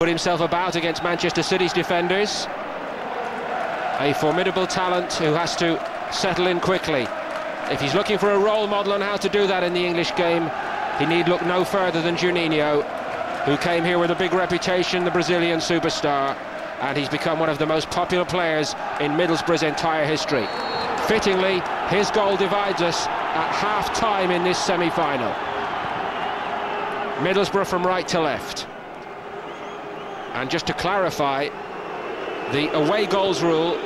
Put himself about against Manchester City's defenders. A formidable talent who has to settle in quickly. If he's looking for a role model on how to do that in the English game, he need look no further than Juninho, who came here with a big reputation, the Brazilian superstar, and he's become one of the most popular players in Middlesbrough's entire history. Fittingly, his goal divides us at half-time in this semi-final. Middlesbrough from right to left. And just to clarify, the away goals rule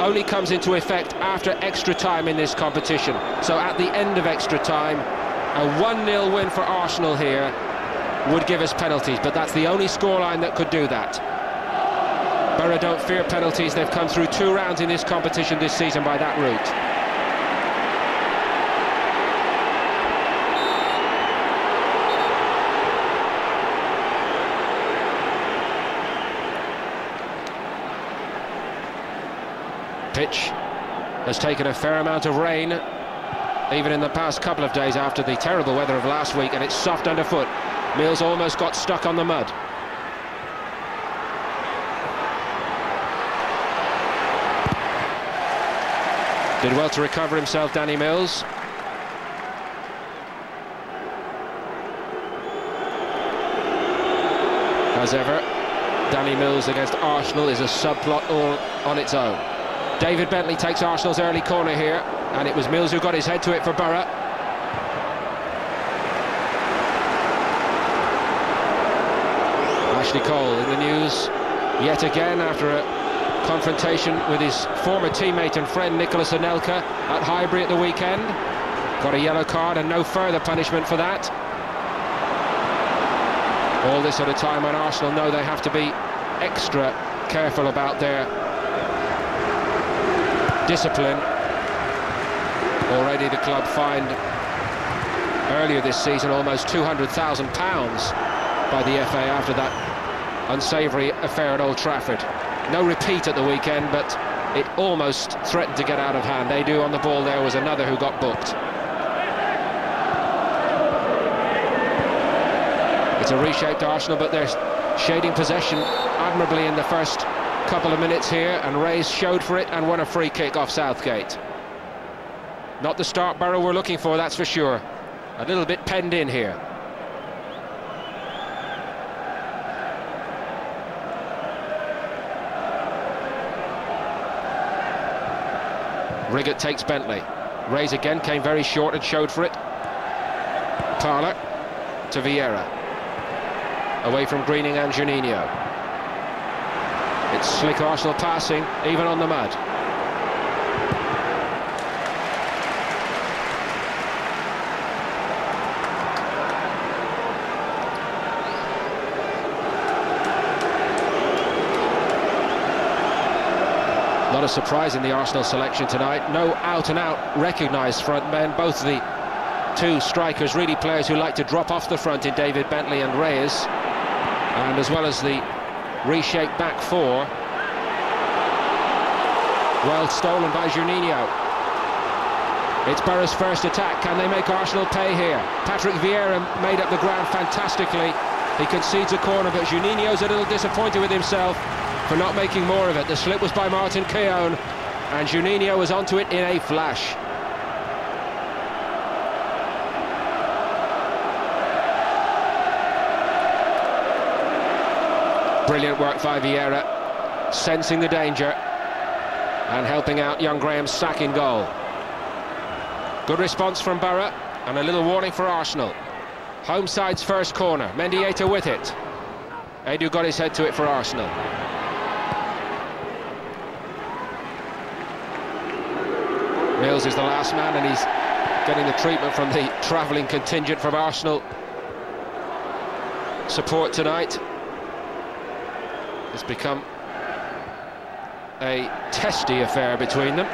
only comes into effect after extra time in this competition. So at the end of extra time, a 1-0 win for Arsenal here would give us penalties, but that's the only scoreline that could do that. Borough don't fear penalties. They've come through 2 rounds in this competition this season by that route. Pitch has taken a fair amount of rain, even in the past couple of days after the terrible weather of last week, and it's soft underfoot. Mills almost got stuck on the mud. Did well to recover himself, Danny Mills. As ever, Danny Mills against Arsenal is a subplot all on its own. David Bentley takes Arsenal's early corner here, and it was Mills who got his head to it for Borough. Ashley Cole in the news yet again after a confrontation with his former teammate and friend Nicholas Anelka at Highbury at the weekend. Got a yellow card and no further punishment for that. All this at a time when Arsenal know they have to be extra careful about their discipline. Already the club fined earlier this season almost £200,000 by the FA after that unsavoury affair at Old Trafford. No repeat at the weekend, but it almost threatened to get out of hand. Edu on the ball there was another who got booked. It's a reshaped Arsenal, but they're shading possession admirably in the first couple of minutes here, and Reyes showed for it and won a free kick off Southgate. Not the start Borough we're looking for, that's for sure. A little bit penned in here. Riggott takes Bentley. Reyes again came very short and showed for it. Parlour to Vieira. Away from Greening and Juninho. It's slick Arsenal passing, even on the mud. Not a surprise in the Arsenal selection tonight. No out-and-out recognised front men. Both the 2 strikers, really players who like to drop off the front in David Bentley and Reyes. And as well as the reshaped back 4. Well stolen by Juninho. It's Borough's first attack. Can they make Arsenal pay here? Patrick Vieira made up the ground fantastically. He concedes a corner, but Juninho's a little disappointed with himself for not making more of it. The slip was by Martin Keown, and Juninho was onto it in a flash. Brilliant work by Vieira, sensing the danger and helping out young Graham's sack in goal. Good response from Borough, and a little warning for Arsenal. Home side's first corner, Mendieta with it. Edu got his head to it for Arsenal. Mills is the last man, and he's getting the treatment from the travelling contingent from Arsenal support tonight. It's become a testy affair between them.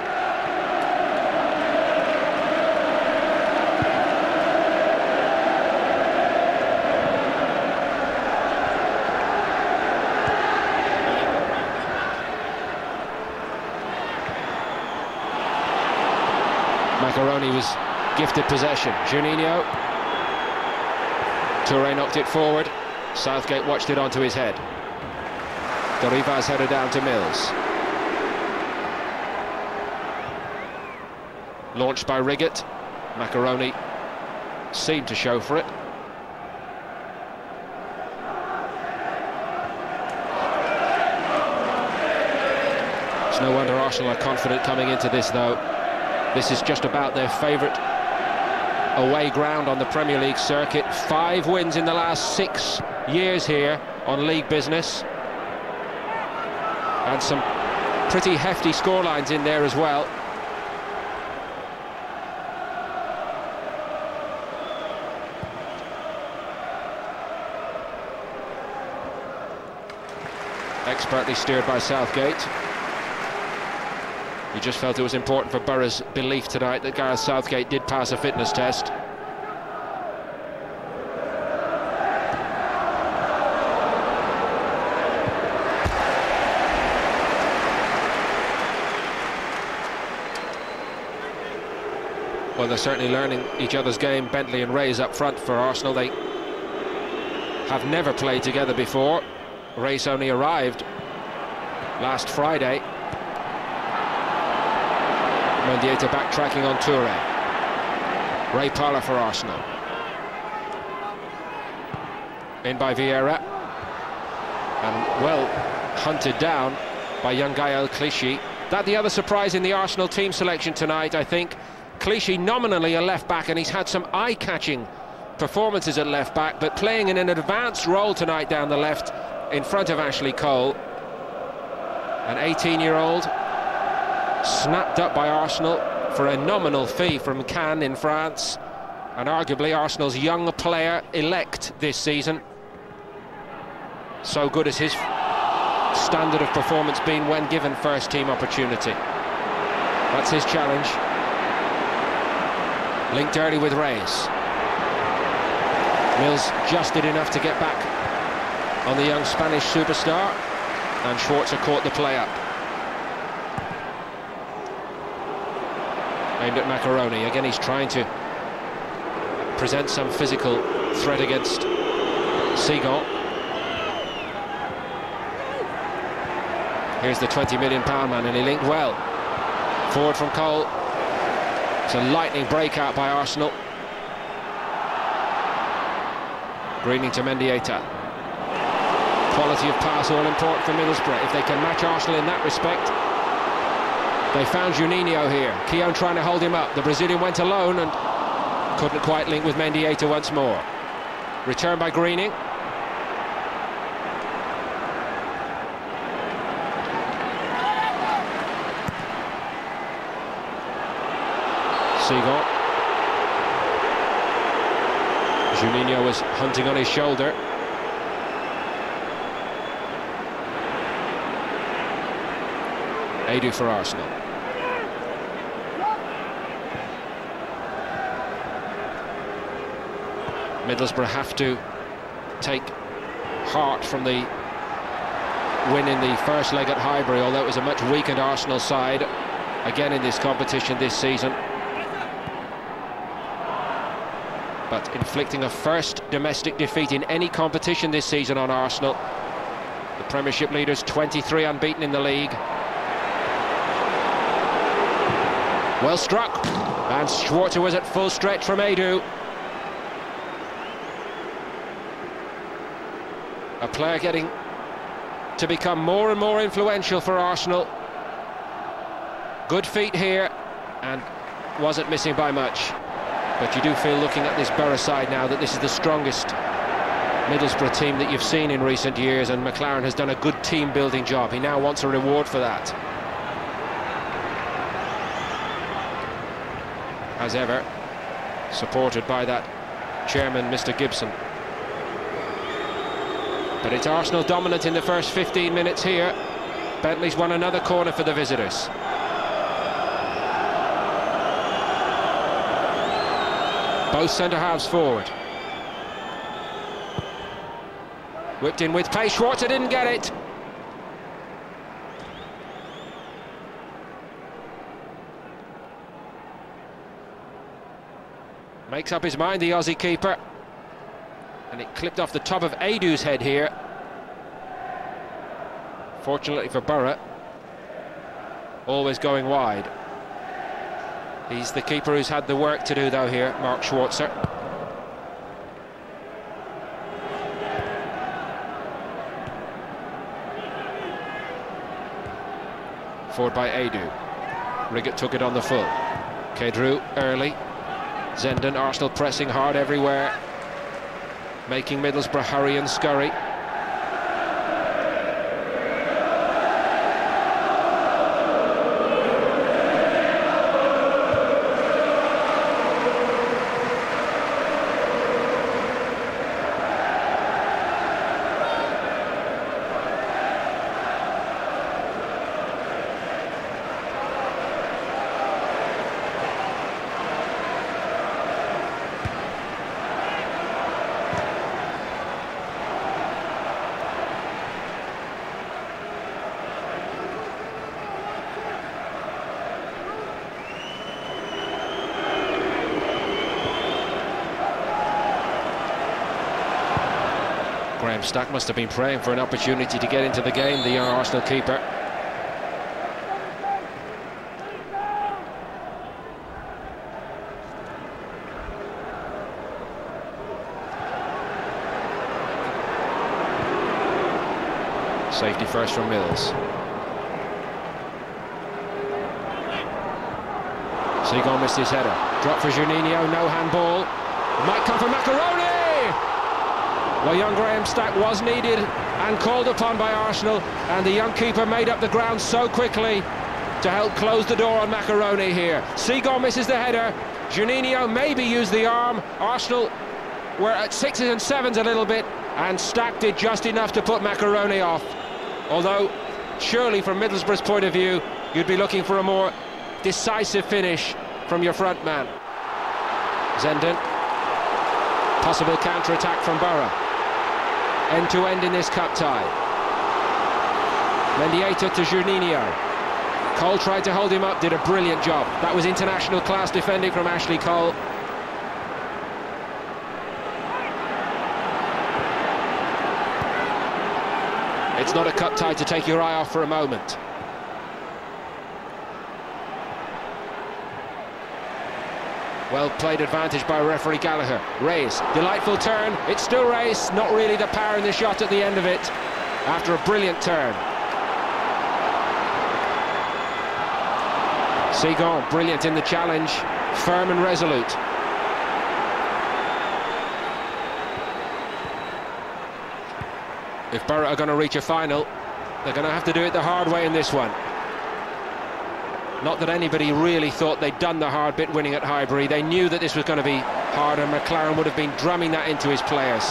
Macaroni was gifted possession. Juninho. Touré knocked it forward. Southgate watched it onto his head. Dorivas header down to Mills. Launched by Riggett. Macaroni seemed to show for it. It's no wonder Arsenal are confident coming into this, though. This is just about their favourite away ground on the Premier League circuit. 5 wins in the last 6 years here on league business. And some pretty hefty scorelines in there as well. Expertly steered by Southgate. He just felt it was important for Borough's belief tonight that Gareth Southgate did pass a fitness test. Well, they're certainly learning each other's game. Bentley and Reyes up front for Arsenal. They have never played together before. Reyes only arrived last Friday. Mendieta backtracking on Toure. Ray Parlour for Arsenal. In by Vieira. And well hunted down by young Gael Clichy. That the other surprise in the Arsenal team selection tonight, I think. Clichy nominally a left-back, and he's had some eye-catching performances at left-back, but playing in an advanced role tonight down the left in front of Ashley Cole. An 18-year-old snapped up by Arsenal for a nominal fee from Cannes in France, and arguably Arsenal's young player elect this season. So good has his standard of performance been when given first-team opportunity. That's his challenge. Linked early with Reyes. Mills just did enough to get back on the young Spanish superstar, and Schwarzer caught the play up. Aimed at Macaroni. Again, he's trying to present some physical threat against Seagon. Here's the £20 million man, and he linked well. Forward from Cole. It's a lightning breakout by Arsenal. Greening to Mendieta. Quality of pass all important for Middlesbrough. If they can match Arsenal in that respect. They found Juninho here. Keown trying to hold him up. The Brazilian went alone and couldn't quite link with Mendieta once more. Return by Greening. Seagon. Juninho was hunting on his shoulder. Edu for Arsenal. Middlesbrough have to take heart from the win in the first leg at Highbury, although it was a much weakened Arsenal side again in this competition this season. But inflicting a first domestic defeat in any competition this season on Arsenal. The Premiership leaders 23 unbeaten in the league. Well struck, and Schwarzer was at full stretch from Edu. A player getting to become more and more influential for Arsenal. Good feet here, and wasn't missing by much. But you do feel, looking at this Borough side now, that this is the strongest Middlesbrough team that you've seen in recent years, and McLaren has done a good team-building job. He now wants a reward for that. As ever, supported by that chairman, Mr. Gibson. But it's Arsenal dominant in the first 15 minutes here. Bentley's won another corner for the visitors. Both centre-halves forward. Whipped in with pace, Schwarzer didn't get it. Makes up his mind, the Aussie keeper. And it clipped off the top of Edu's head here. Fortunately for Borough, always going wide. He's the keeper who's had the work to do though here, Mark Schwarzer. Forward by Edu. Riggett took it on the full. Kedru early. Zenden, Arsenal pressing hard everywhere, making Middlesbrough hurry and scurry. Stack must have been praying for an opportunity to get into the game, the young Arsenal keeper. Safety first from Mills. Seagull missed his header. Drop for Juninho, no handball. It might come from Macaroni! Well, young Graham Stack was needed and called upon by Arsenal, and the young keeper made up the ground so quickly to help close the door on Macaroni here. Seagull misses the header. Juninho maybe used the arm. Arsenal were at 6s and 7s a little bit, and Stack did just enough to put Macaroni off. Although, surely from Middlesbrough's point of view, you'd be looking for a more decisive finish from your front man. Zenden. Possible counter-attack from Borough. End-to-end in this cup tie. Mendieta to Juninho. Cole tried to hold him up, did a brilliant job. That was international class defending from Ashley Cole. It's not a cup tie to take your eye off for a moment. Well played advantage by referee Gallagher. Reyes, delightful turn. It's still Reyes, not really the power in the shot at the end of it, after a brilliant turn. Seagull, brilliant in the challenge, firm and resolute. If Borough are going to reach a final, they're going to have to do it the hard way in this one. Not that anybody really thought they'd done the hard bit winning at Highbury. They knew that this was going to be hard, and McLaren would have been drumming that into his players.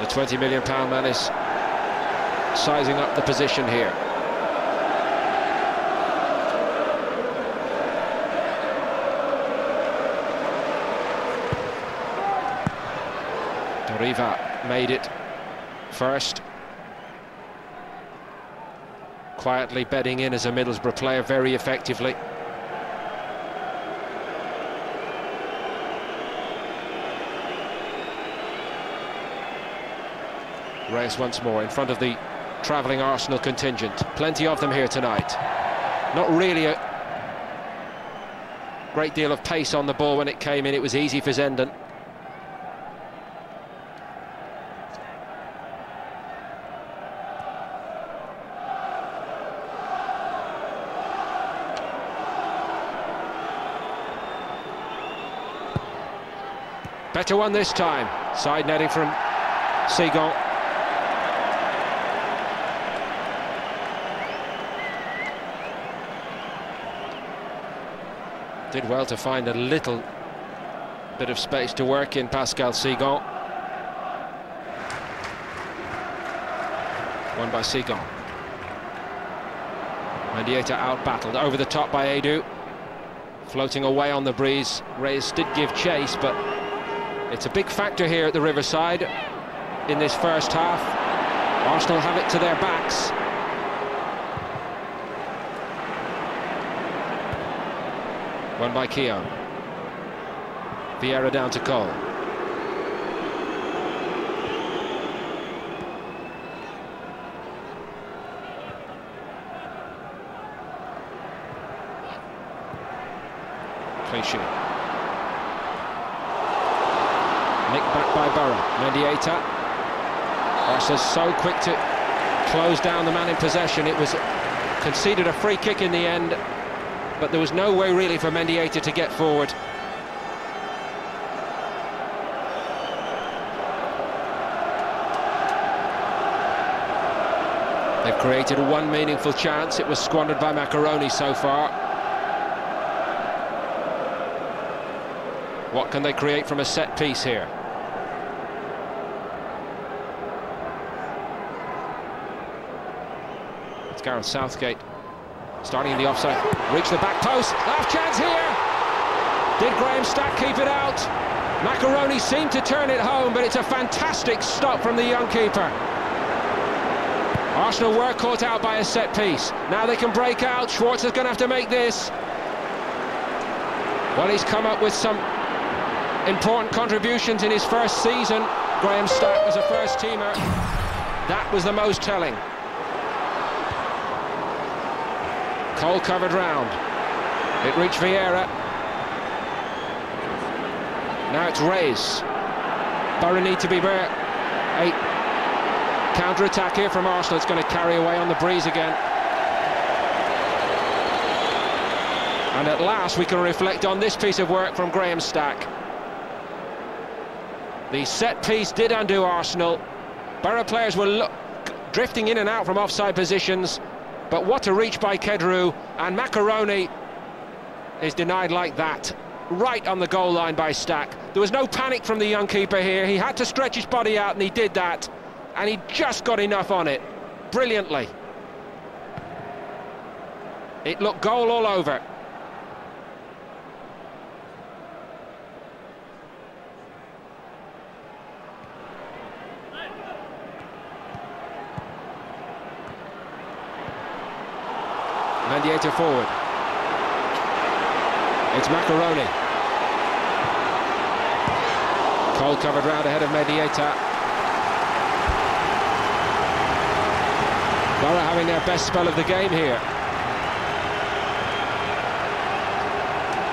The £20 million man is sizing up the position here. Doriva made it first. Quietly bedding in as a Middlesbrough player very effectively. Reyes once more in front of the travelling Arsenal contingent. Plenty of them here tonight. Not really a great deal of pace on the ball when it came in. It was easy for Zenden. Better one this time. Side netting from Seagull. Did well to find a little bit of space to work in, Pascal Seagull. Won by Seagull. Mendieta out-battled, over the top by Edu. Floating away on the breeze. Reyes did give chase, but It's a big factor here at the Riverside in this first half. Arsenal have it to their backs. Won by Keown. Vieira down to Cole. Clichy. Nicked back by Borough. Mendieta. Arsenal so quick to close down the man in possession. It was conceded a free kick in the end, but there was no way really for Mendieta to get forward. They've created one meaningful chance. It was squandered by Macaroni so far. What can they create from a set piece here? It's Gareth Southgate starting in the offside. Reach the back post. Half chance here. Did Graham Stack keep it out? Macaroni seemed to turn it home, but it's a fantastic stop from the young keeper. Arsenal were caught out by a set piece. Now they can break out. Schwartz is going to have to make this. Well, he's come up with some important contributions in his first season. Graham Stack was a first teamer. That was the most telling. Cole covered round. It reached Vieira. Now it's Reyes. Borough need to be bare. A counter-attack here from Arsenal. It's going to carry away on the breeze again. And at last we can reflect on this piece of work from Graham Stack. The set piece did undo Arsenal. Borough players were drifting in and out from offside positions, but what a reach by Kedru, and Macaroni is denied like that, right on the goal line by Stack. There was no panic from the young keeper here. He had to stretch his body out, and he did that, and he just got enough on it, brilliantly. It looked goal all over. Mendieta forward. It's Macaroni. Cole covered round ahead of Mendieta. Borough having their best spell of the game here.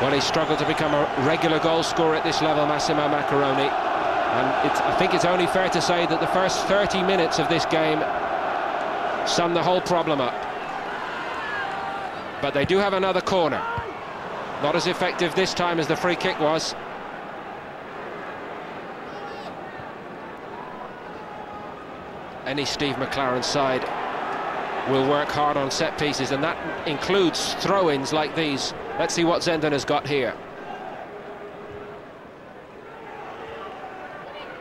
Well, he struggled to become a regular goal scorer at this level, Massimo Macaroni. And I think it's only fair to say that the first 30 minutes of this game sum the whole problem up. But they do have another corner. Not as effective this time as the free kick was. Any Steve McLaren side will work hard on set pieces, and that includes throw-ins like these. Let's see what Zenden has got here.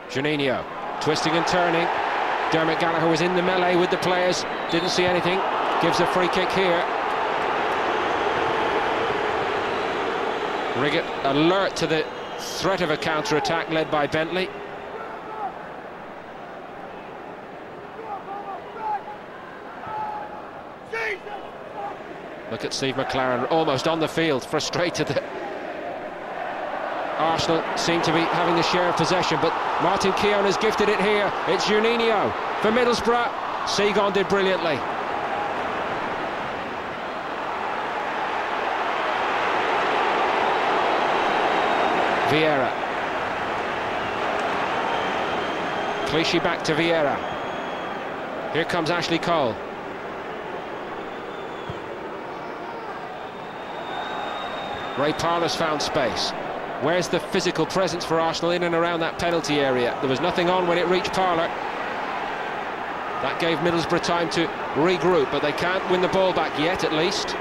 Juninho, twisting and turning. Dermot Gallagher was in the melee with the players, didn't see anything. Gives a free kick here. Riggett alert to the threat of a counter-attack led by Bentley. Look at Steve McLaren, almost on the field, frustrated that Arsenal seem to be having the share of possession, but Martin Keown has gifted it here. It's Juninho for Middlesbrough. Segon did brilliantly. Vieira. Clichy back to Vieira. Here comes Ashley Cole. Ray Parler's found space. Where's the physical presence for Arsenal in and around that penalty area? There was nothing on when it reached Parler. That gave Middlesbrough time to regroup, but they can't win the ball back yet, at least.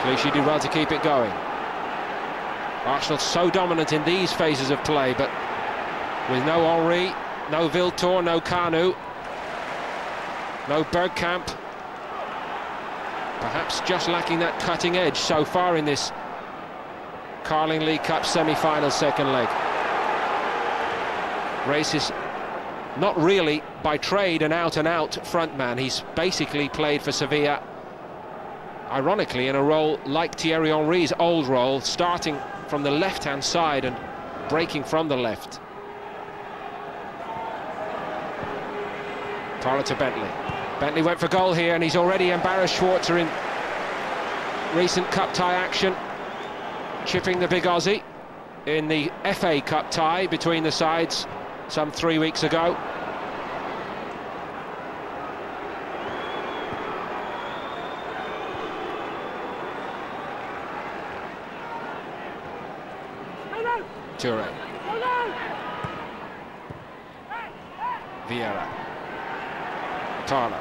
Clichy did well to keep it going. Arsenal so dominant in these phases of play, but with no Henry, no Viltor, no Kanu, no Bergkamp. Perhaps just lacking that cutting edge so far in this Carling League Cup semi-final, second leg. Reis is not really by trade an out-and-out frontman. He's basically played for Sevilla, ironically, in a role like Thierry Henry's old role, starting from the left-hand side and breaking from the left. Parler to Bentley. Bentley went for goal here, and he's already embarrassed Schwarzer in recent cup tie action, chipping the big Aussie in the FA Cup tie between the sides some 3 weeks ago. Toure. Vieira. Parler.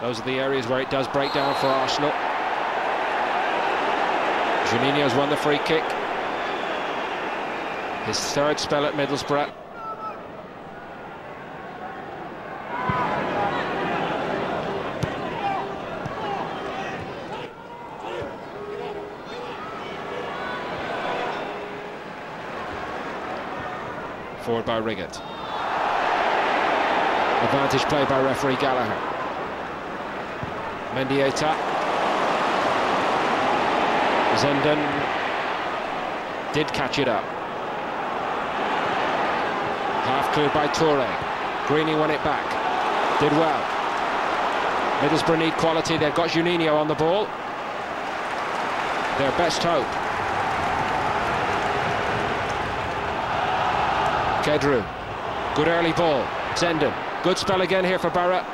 Those are the areas where it does break down for Arsenal. Juninho's won the free kick. His third spell at Middlesbrough. Forward by Riggott. Advantage play by referee Gallagher. Mendieta. Zenden did catch it up. Half cleared by Toure. Greeny won it back. Did well. Middlesbrough need quality. They've got Juninho on the ball. Their best hope. Kedru. Good early ball. Zenden. Good spell again here for Borough.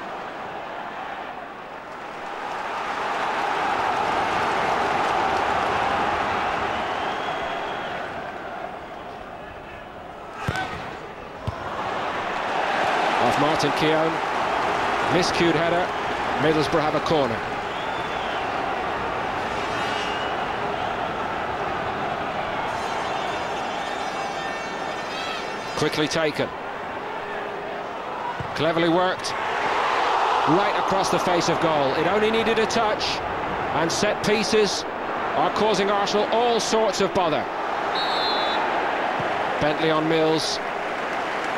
Off Martin Keown. Miscued header. Middlesbrough have a corner. Quickly taken. Cleverly worked. Right across the face of goal. It only needed a touch, and set pieces are causing Arsenal all sorts of bother. Bentley on Mills.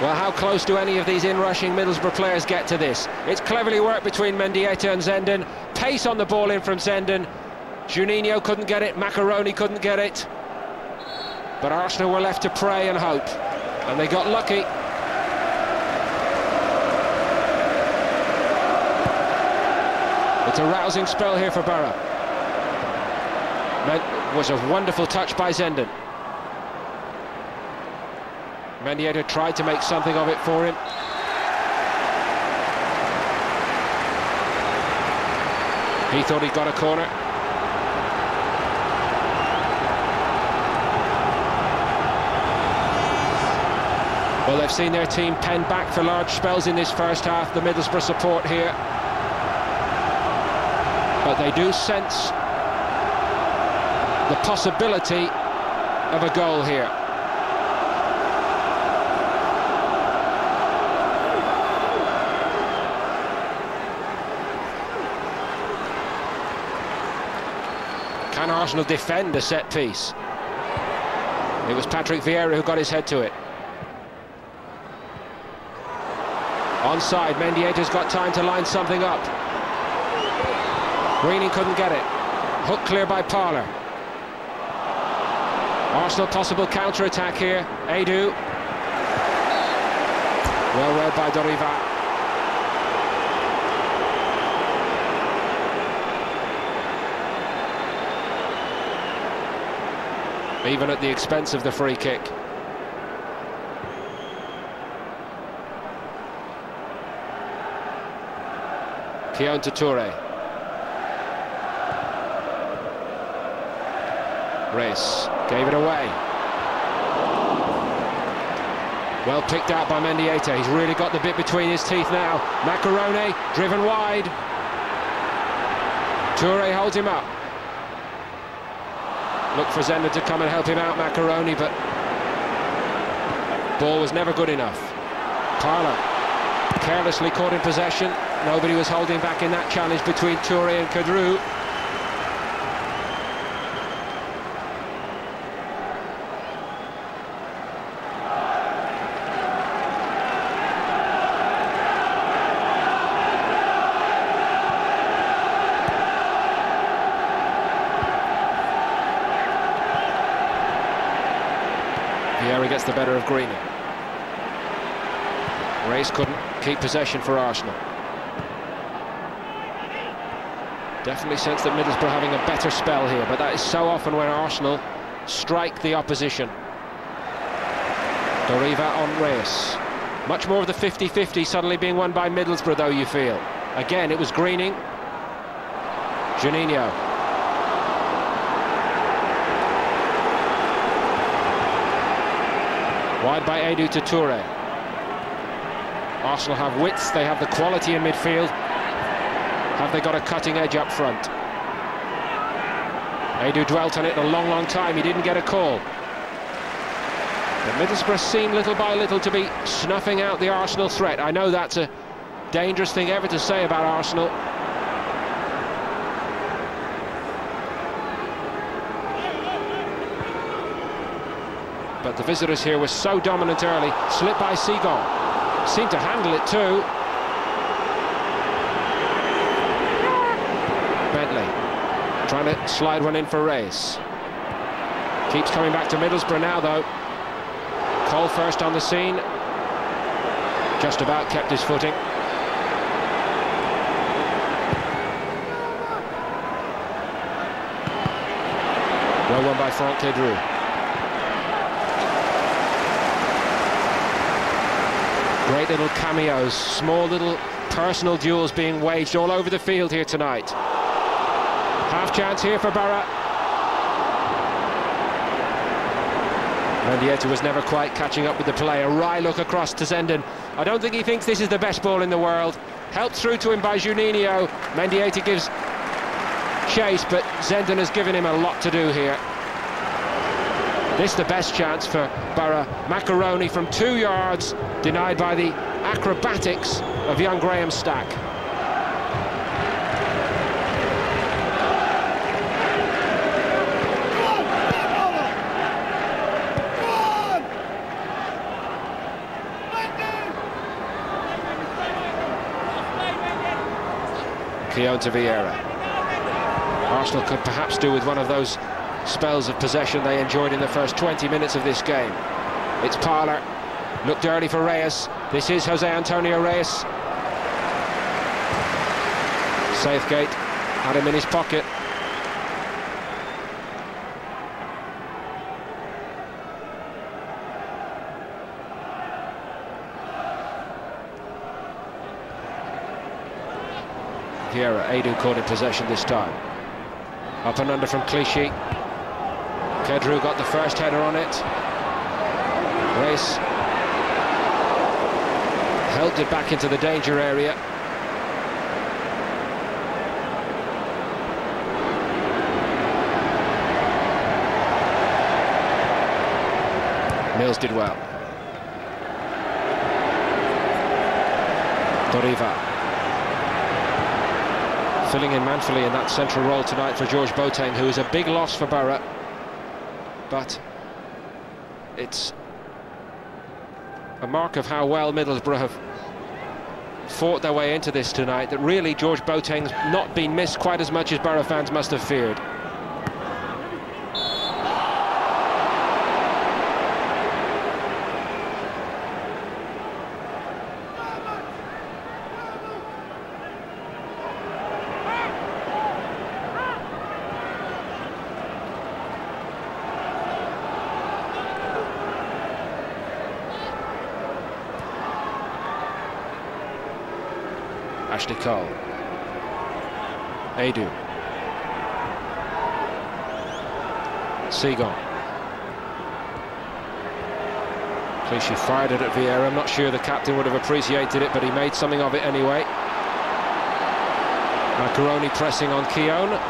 Well, how close do any of these in-rushing Middlesbrough players get to this? It's cleverly worked between Mendieta and Zenden. Pace on the ball in from Zenden. Juninho couldn't get it, Macaroni couldn't get it. But Arsenal were left to pray and hope. And they got lucky. It's a rousing spell here for Borough. That was a wonderful touch by Zenden. Mendieta tried to make something of it for him. He thought he got a corner. Well, they've seen their team pen back for large spells in this first half, the Middlesbrough support here. But they do sense the possibility of a goal here. Can Arsenal defend a set piece? It was Patrick Vieira who got his head to it. Onside, Mendieta's got time to line something up. Greeny couldn't get it. Hook clear by Parler. Arsenal possible counter-attack here. Edu. Well read by Doriva. Even at the expense of the free kick. Keown to Toure. Reis gave it away. Well picked out by Mendieta. He's really got the bit between his teeth now. Macaroni driven wide. Toure holds him up. Look for Zender to come and help him out, Macaroni, but ball was never good enough. Parler carelessly caught in possession. Nobody was holding back in that challenge between Touré and Kadru. Vieira gets the better of Greening. Reyes couldn't keep possession for Arsenal. Definitely sense that Middlesbrough are having a better spell here, but that is so often when Arsenal strike the opposition. Doriva on Reyes. Much more of the 50-50 suddenly being won by Middlesbrough, though, you feel. Again, it was Greening. Juninho. Wide by Edu to Touré. Arsenal have width, they have the quality in midfield. Have they got a cutting edge up front? Edu dwelt on it a long, long time. He didn't get a call. But Middlesbrough seem little by little to be snuffing out the Arsenal threat. I know that's a dangerous thing ever to say about Arsenal. But the visitors here were so dominant early. Slip by Seagon. Seemed to handle it too. Bentley trying to slide one in for Reyes. Keeps coming back to Middlesbrough now, though. Cole first on the scene. Just about kept his footing. Well won by Franck Kedrou. Great little cameos, small little personal duels being waged all over the field here tonight. Half chance here for Borough. Mendieta was never quite catching up with the play. A wry look across to Zenden. I don't think he thinks this is the best ball in the world. Helped through to him by Juninho. Mendieta gives chase, but Zenden has given him a lot to do here. This the best chance for Borough. Macaroni from 2 yards, denied by the acrobatics of young Graham Stack. Keown to Vieira. Arsenal could perhaps do with one of those spells of possession they enjoyed in the first 20 minutes of this game. It's Parler. Looked early for Reyes. This is Jose Antonio Reyes. Southgate had him in his pocket. Vieira, Edu caught in possession this time. Up and under from Clichy. Kedrou got the first header on it. Reyes helped it back into the danger area. Mills did well. Doriva filling in manfully in that central role tonight for George Boateng, who is a big loss for Borough. But it's a mark of how well Middlesbrough have fought their way into this tonight, that really George Boateng's not been missed quite as much as Borough fans must have feared. Ashley Cole. Edu. Seagon. Clichy fired it at Vieira. I'm not sure the captain would have appreciated it, but he made something of it anyway. Macaroni pressing on Keown.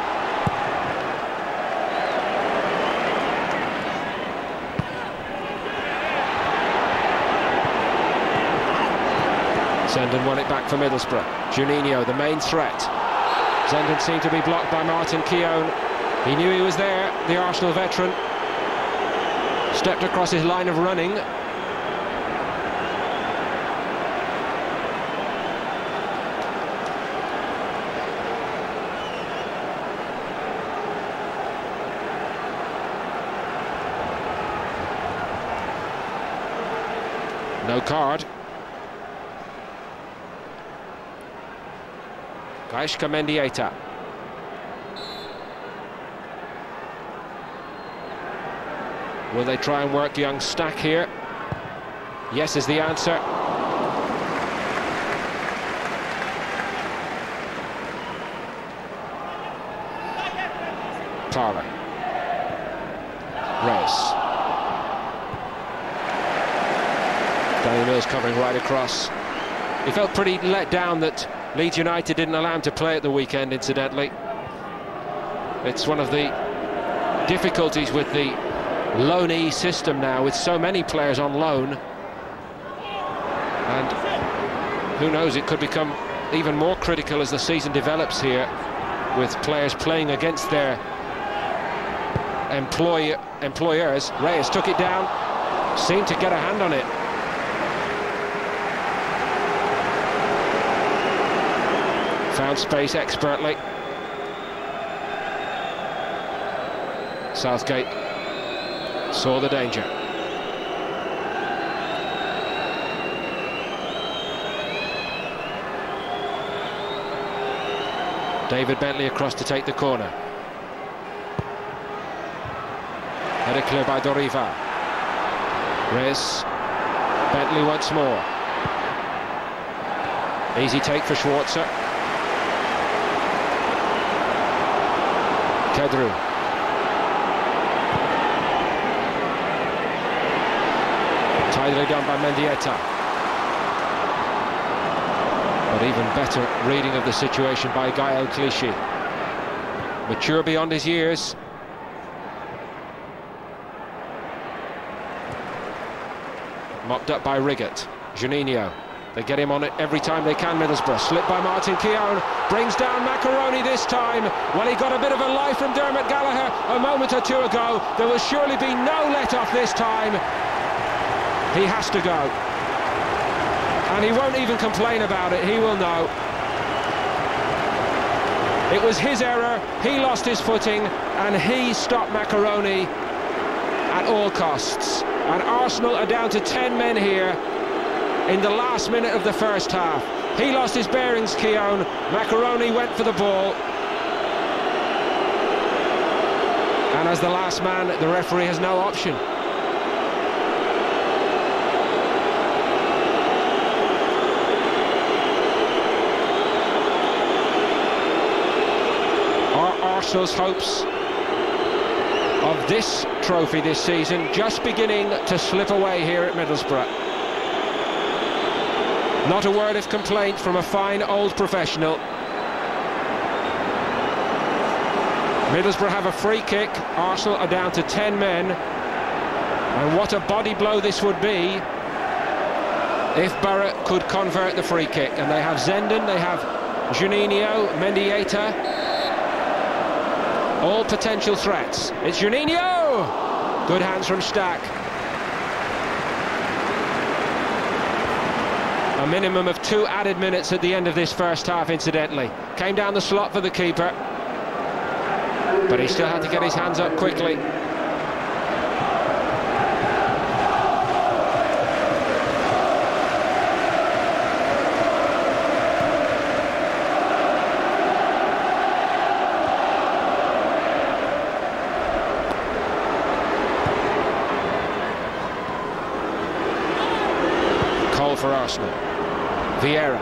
Zenden won it back for Middlesbrough. Juninho, the main threat. Zenden seemed to be blocked by Martin Keown. He knew he was there, the Arsenal veteran. Stepped across his line of running. No card. Gaishka Mendieta. Will they try and work young Stack here? Yes is the answer. Parler. Reyes. Danny Mills covering right across. He felt pretty let down that Leeds United didn't allow him to play at the weekend, incidentally. It's one of the difficulties with the loanee system now, with so many players on loan. And who knows, it could become even more critical as the season develops here, with players playing against their employers. Reyes took it down, seemed to get a hand on it. Found space expertly. Southgate saw the danger. David Bentley across to take the corner. Header clear by Doriva. Reyes. Bentley once more. Easy take for Schwarzer. Kedru. Tidily done by Mendieta. But even better reading of the situation by Gaël Clichy. Mature beyond his years. Mopped up by Riggott. Juninho. They get him on it every time they can, Middlesbrough. Slipped by Martin Keown. Brings down Macaroni this time. Well, he got a bit of a life from Dermot Gallagher a moment or two ago. There will surely be no let-off this time. He has to go. And he won't even complain about it. He will know. It was his error. He lost his footing. And he stopped Macaroni at all costs. And Arsenal are down to 10 men here in the last minute of the first half. He lost his bearings, Keown. Macaroni went for the ball. And as the last man, the referee has no option. Are Arsenal's hopes of this trophy this season just beginning to slip away here at Middlesbrough? Not a word of complaint from a fine old professional. Middlesbrough have a free kick. Arsenal are down to 10 men. And what a body blow this would be if Borough could convert the free kick. And they have Zenden, they have Juninho, Mendieta. All potential threats. It's Juninho! Good hands from Stack. A minimum of 2 added minutes at the end of this first half, incidentally. Came down the slot for the keeper, but he still had to get his hands up quickly. Cole for Arsenal. Vieira.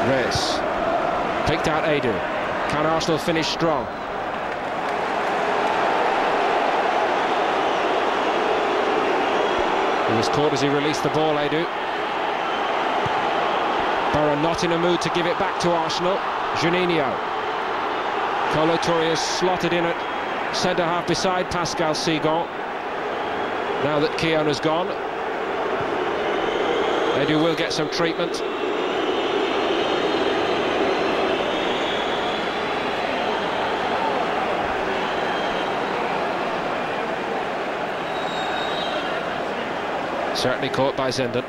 Reyes. Picked out Adu. Can Arsenal finish strong? He was caught as he released the ball, Edu. Borough not in a mood to give it back to Arsenal. Juninho. Kolo Touré is slotted in at centre-half beside Pascal Sigon. Now that Keown has gone, Edu will get some treatment. Certainly caught by Zenden.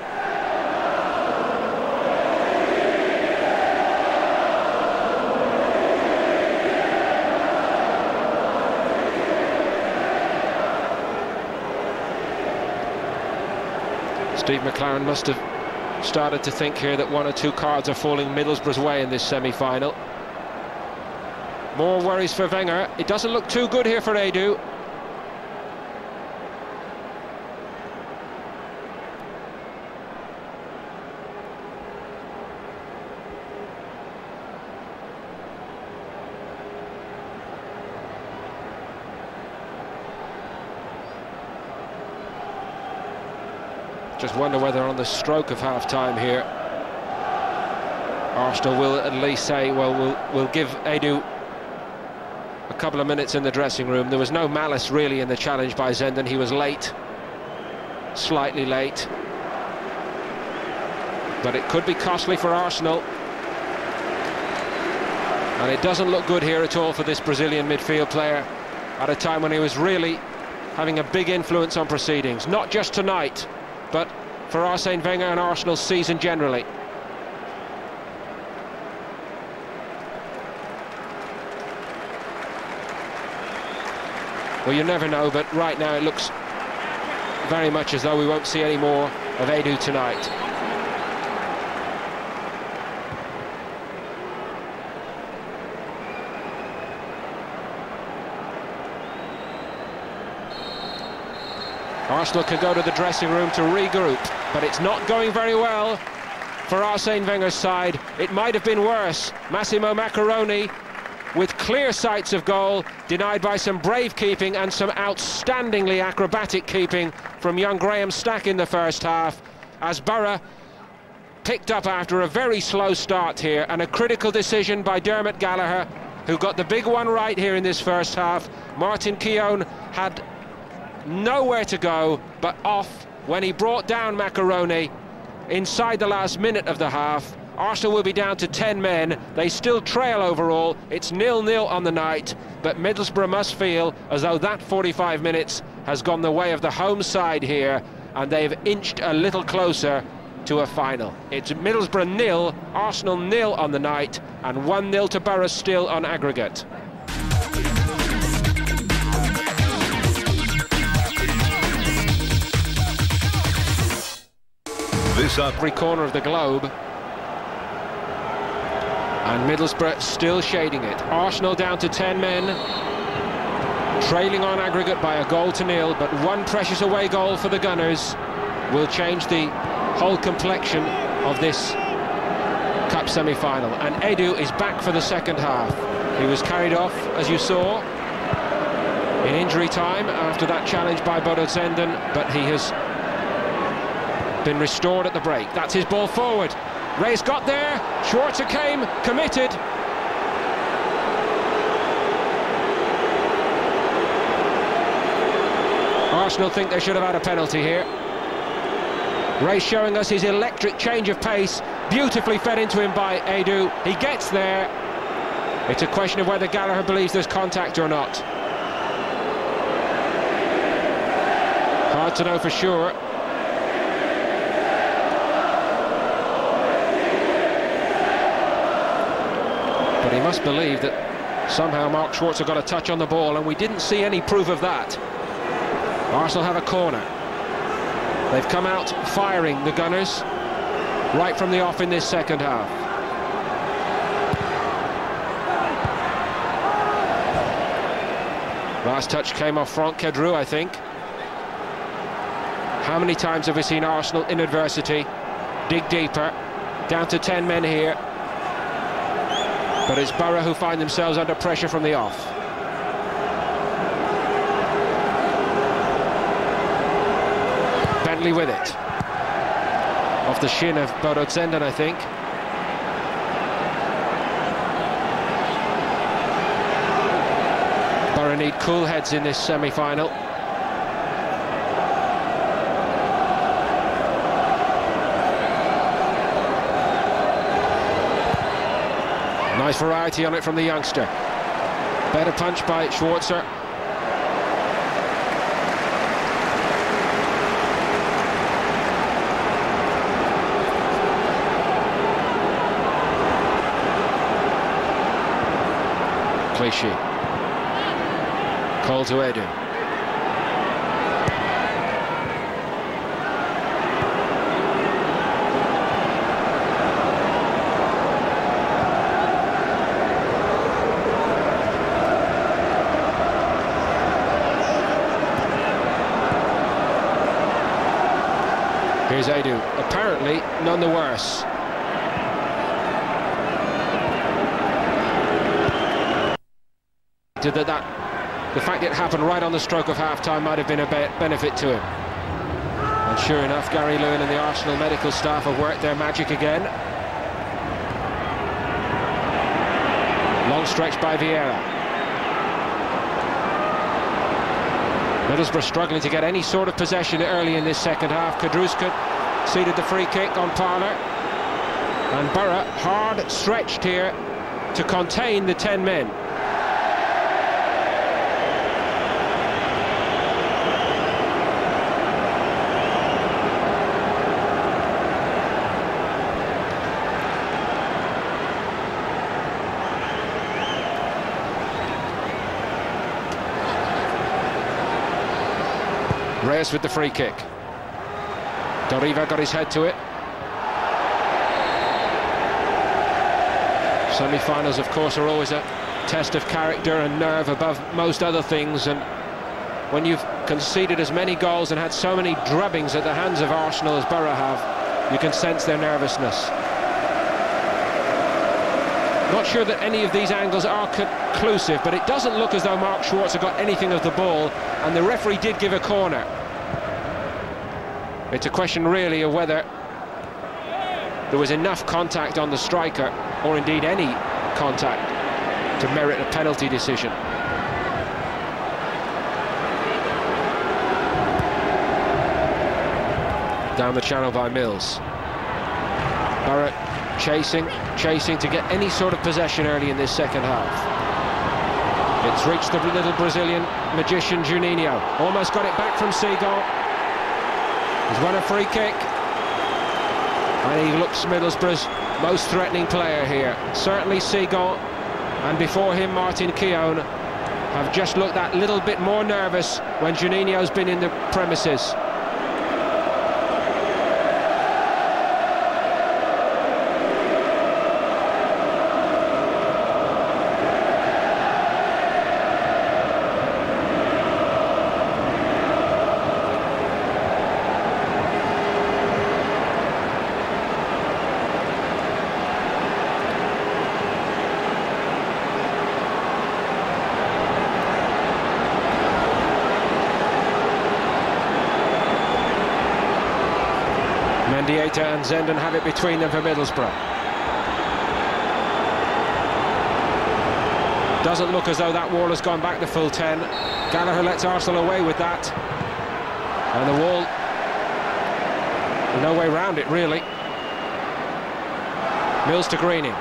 Steve McLaren must have started to think here that one or two cards are falling Middlesbrough's way in this semi-final. More worries for Wenger. It doesn't look too good here for Edu. Just wonder whether on the stroke of half-time here Arsenal will at least say, well, we'll give Edu a couple of minutes in the dressing room. There was no malice really in the challenge by Zenden. He was late, slightly late, but it could be costly for Arsenal, and it doesn't look good here at all for this Brazilian midfield player at a time when he was really having a big influence on proceedings, not just tonight, but for Arsene Wenger and Arsenal's season generally. Well, you never know, but right now it looks very much as though we won't see any more of Edu tonight. Arsenal can go to the dressing room to regroup, but it's not going very well for Arsene Wenger's side. It might have been worse. Massimo Maccaroni, with clear sights of goal, denied by some brave keeping and some outstandingly acrobatic keeping from young Graham Stack in the first half, as Borough picked up after a very slow start here, and a critical decision by Dermot Gallagher, who got the big one right here in this first half. Martin Keown had nowhere to go but off when he brought down Maccaroni inside the last minute of the half. Arsenal will be down to 10 men. They still trail overall. It's 0-0 on the night, but Middlesbrough must feel as though that 45 minutes has gone the way of the home side here, and they've inched a little closer to a final. It's Middlesbrough 0, Arsenal 0 on the night, and 1-0 to Borough still on aggregate. Every corner of the globe, and Middlesbrough still shading it. Arsenal down to 10 men, trailing on aggregate by 1-0, but one precious away goal for the Gunners will change the whole complexion of this cup semi-final. And Edu is back for the second half. He was carried off, as you saw, in injury time after that challenge by Bodo Zenden, but he has been restored at the break. That's his ball forward. Ray's got there. Schwarzer came, committed. Arsenal think they should have had a penalty here. Ray showing us his electric change of pace, beautifully fed into him by Edu. He gets there. It's a question of whether Gallagher believes there's contact or not. Hard to know for sure. But he must believe that somehow Mark Schwarzer got a touch on the ball, and we didn't see any proof of that. Arsenal have a corner. They've come out firing, the Gunners, right from the off in this second half. Last touch came off Franck Kedrou, I think. How many times have we seen Arsenal in adversity dig deeper? Down to 10 men here. But it's Borough who find themselves under pressure from the off. friendly with it. Off the shin of Bodo Zenden, I think. Borough need cool heads in this semi-final. Nice variety on it from the youngster. Better punch by Schwarzer. Clichy. Call to Edu. Here's Edu, apparently none the worse. The fact it happened right on the stroke of half-time might have been a benefit to him. And sure enough, Gary Lewin and the Arsenal medical staff have worked their magic again. Long stretch by Vieira. Middlesbrough struggling to get any sort of possession early in this second half. Kadruska ceded the free kick on Parler. And Borough hard stretched here to contain the 10 men. Reyes with the free kick. Doriva got his head to it. Semi-finals, of course, are always a test of character and nerve above most other things, and when you've conceded as many goals and had so many drubbings at the hands of Arsenal as Borough have, you can sense their nervousness. Not sure that any of these angles are conclusive, but it doesn't look as though Mark Schwarzer got anything of the ball, and the referee did give a corner. It's a question really of whether there was enough contact on the striker, or indeed any contact, to merit a penalty decision. Down the channel by Mills. Borough chasing to get any sort of possession early in this second half. It's reached the little Brazilian magician Juninho. Almost got it back from Seagal. He's won a free kick. And he looks Middlesbrough's most threatening player here. Certainly Seagal, and before him Martin Keown, have just looked that little bit more nervous when Juninho's been in the premises. Mendieta and Zenden have it between them for Middlesbrough. Doesn't look as though that wall has gone back the full 10. Gallagher lets Arsenal away with that. And the wall, no way round it really. Mills to Greening.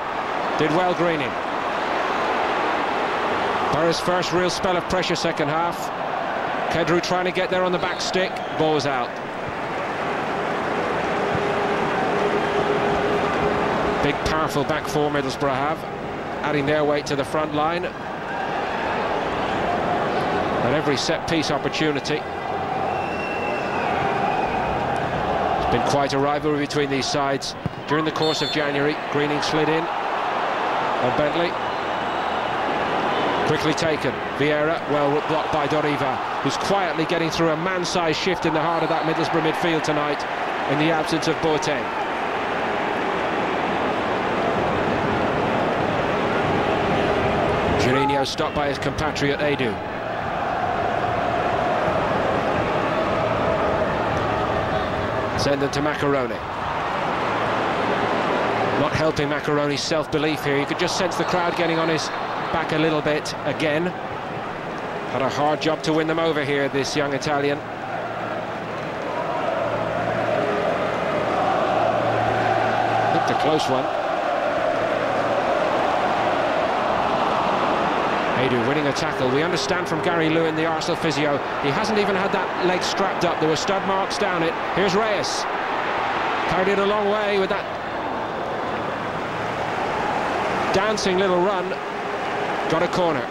Did well, Greening. Borough's first real spell of pressure second half. Kedru trying to get there on the back stick. Ball was out. Big, powerful back four Middlesbrough have, adding their weight to the front line. At every set-piece opportunity. It's been quite a rivalry between these sides during the course of January. Greening slid in on Bentley. Quickly taken. Vieira, well blocked by Doriva, who's quietly getting through a man-sized shift in the heart of that Middlesbrough midfield tonight in the absence of Boateng. Juninho stopped by his compatriot Edu. Zenden to Macaroni. Not helping Macaroni's self-belief here. You could just sense the crowd getting on his back a little bit again. Had a hard job to win them over here, this young Italian. Looked a close one. Edu winning a tackle. We understand from Gary Lewin, the Arsenal physio, he hasn't even had that leg strapped up. There were stud marks down it. Here's Reyes. Carried it a long way with that dancing little run. Got a corner.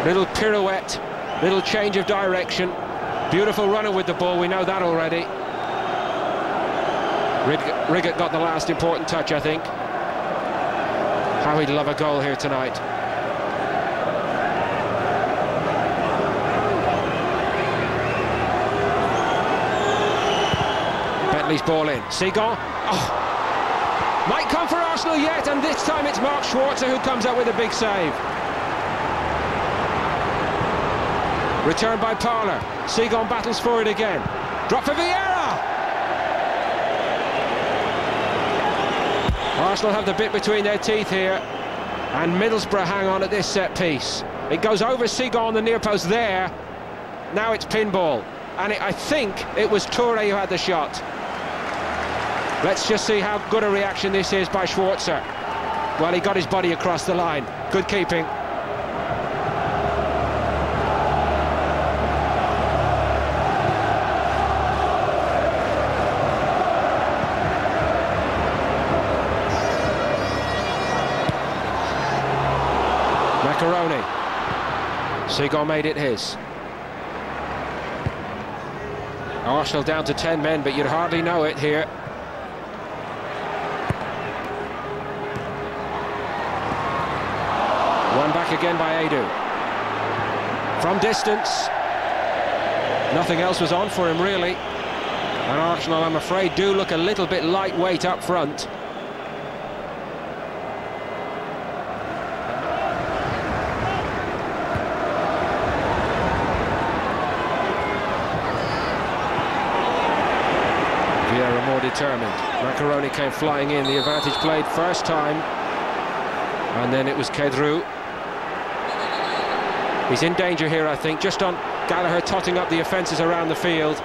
Little pirouette, little change of direction. Beautiful runner with the ball, we know that already. Riggott got the last important touch, I think. How he'd love a goal here tonight. Bentley's ball in. Seagon. Oh, might come for Arsenal yet, and this time it's Mark Schwarzer who comes up with a big save. Return by Parler. Seagon battles for it again. Drop for Vieira. Arsenal have the bit between their teeth here, and Middlesbrough hang on at this set piece. It goes over Seagon on the near post there. Now it's pinball, and I think it was Toure who had the shot. Let's just see how good a reaction this is by Schwarzer. Well, he got his body across the line. Good keeping. Macaroni. Seagon made it his. Arsenal down to 10 men, but you'd hardly know it here. One back again by Edu. From distance. Nothing else was on for him, really. And Arsenal, I'm afraid, do look a little bit lightweight up front. Vieira more determined. Macaroni came flying in. The advantage played first time. And then it was Kedru. He's in danger here, I think, just on Gallagher totting up the offences around the field.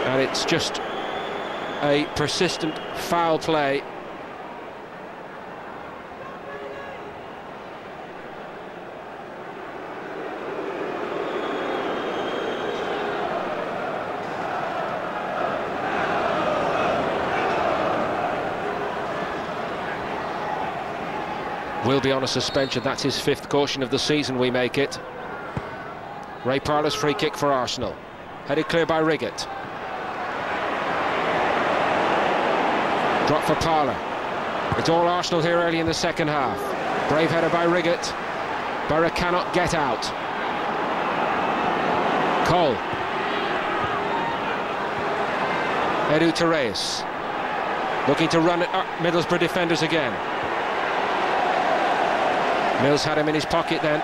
And it's just a persistent foul play. Will be on a suspension. That's his 5th caution of the season, we make it. Ray Parler's free kick for Arsenal. Headed clear by Riggott. Drop for Parler. It's all Arsenal here early in the second half. Brave header by Riggott. Borough cannot get out. Cole. Edu to Reyes. Looking to run at Middlesbrough defenders again. Mills had him in his pocket then.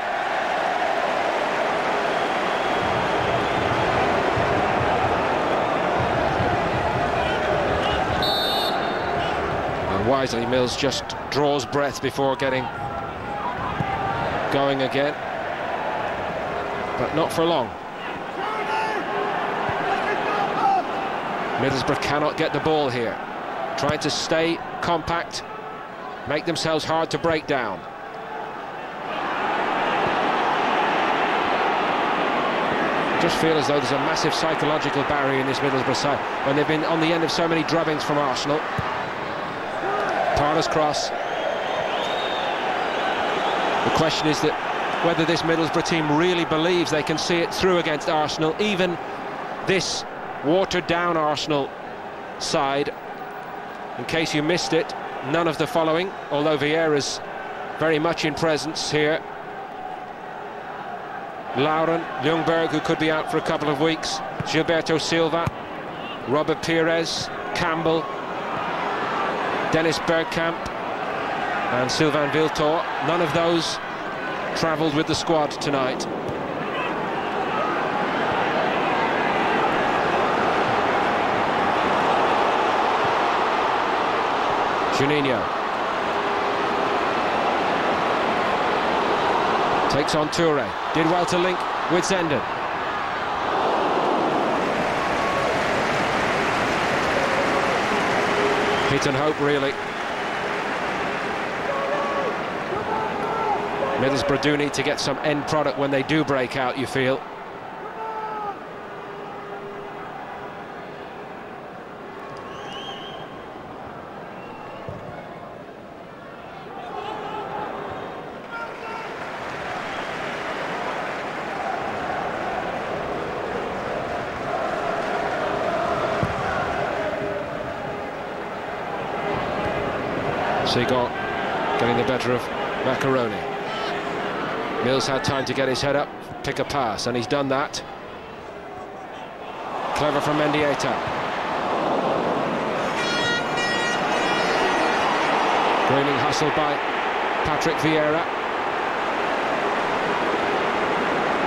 And wisely, Mills just draws breath before getting going again. But not for long. Middlesbrough cannot get the ball here. Trying to stay compact, make themselves hard to break down. Just feel as though there's a massive psychological barrier in this Middlesbrough side when they've been on the end of so many drubbings from Arsenal. Parler's cross. The question is that whether this Middlesbrough team really believes they can see it through against Arsenal, even this watered-down Arsenal side. In case you missed it, none of the following, although Vieira's very much in presence here. Lauren, Ljungberg, who could be out for a couple of weeks, Gilberto Silva, Robert Pires, Campbell, Dennis Bergkamp and Sylvain Wiltor. None of those travelled with the squad tonight. Juninho takes on Toure. Did well to link with Zenden. Hit and hope, really. Middlesbrough do need to get some end product when they do break out, you feel. Seagull getting the better of Macaroni. Mills had time to get his head up, pick a pass, and he's done that. Clever from Mendieta. Greening hustled by Patrick Vieira.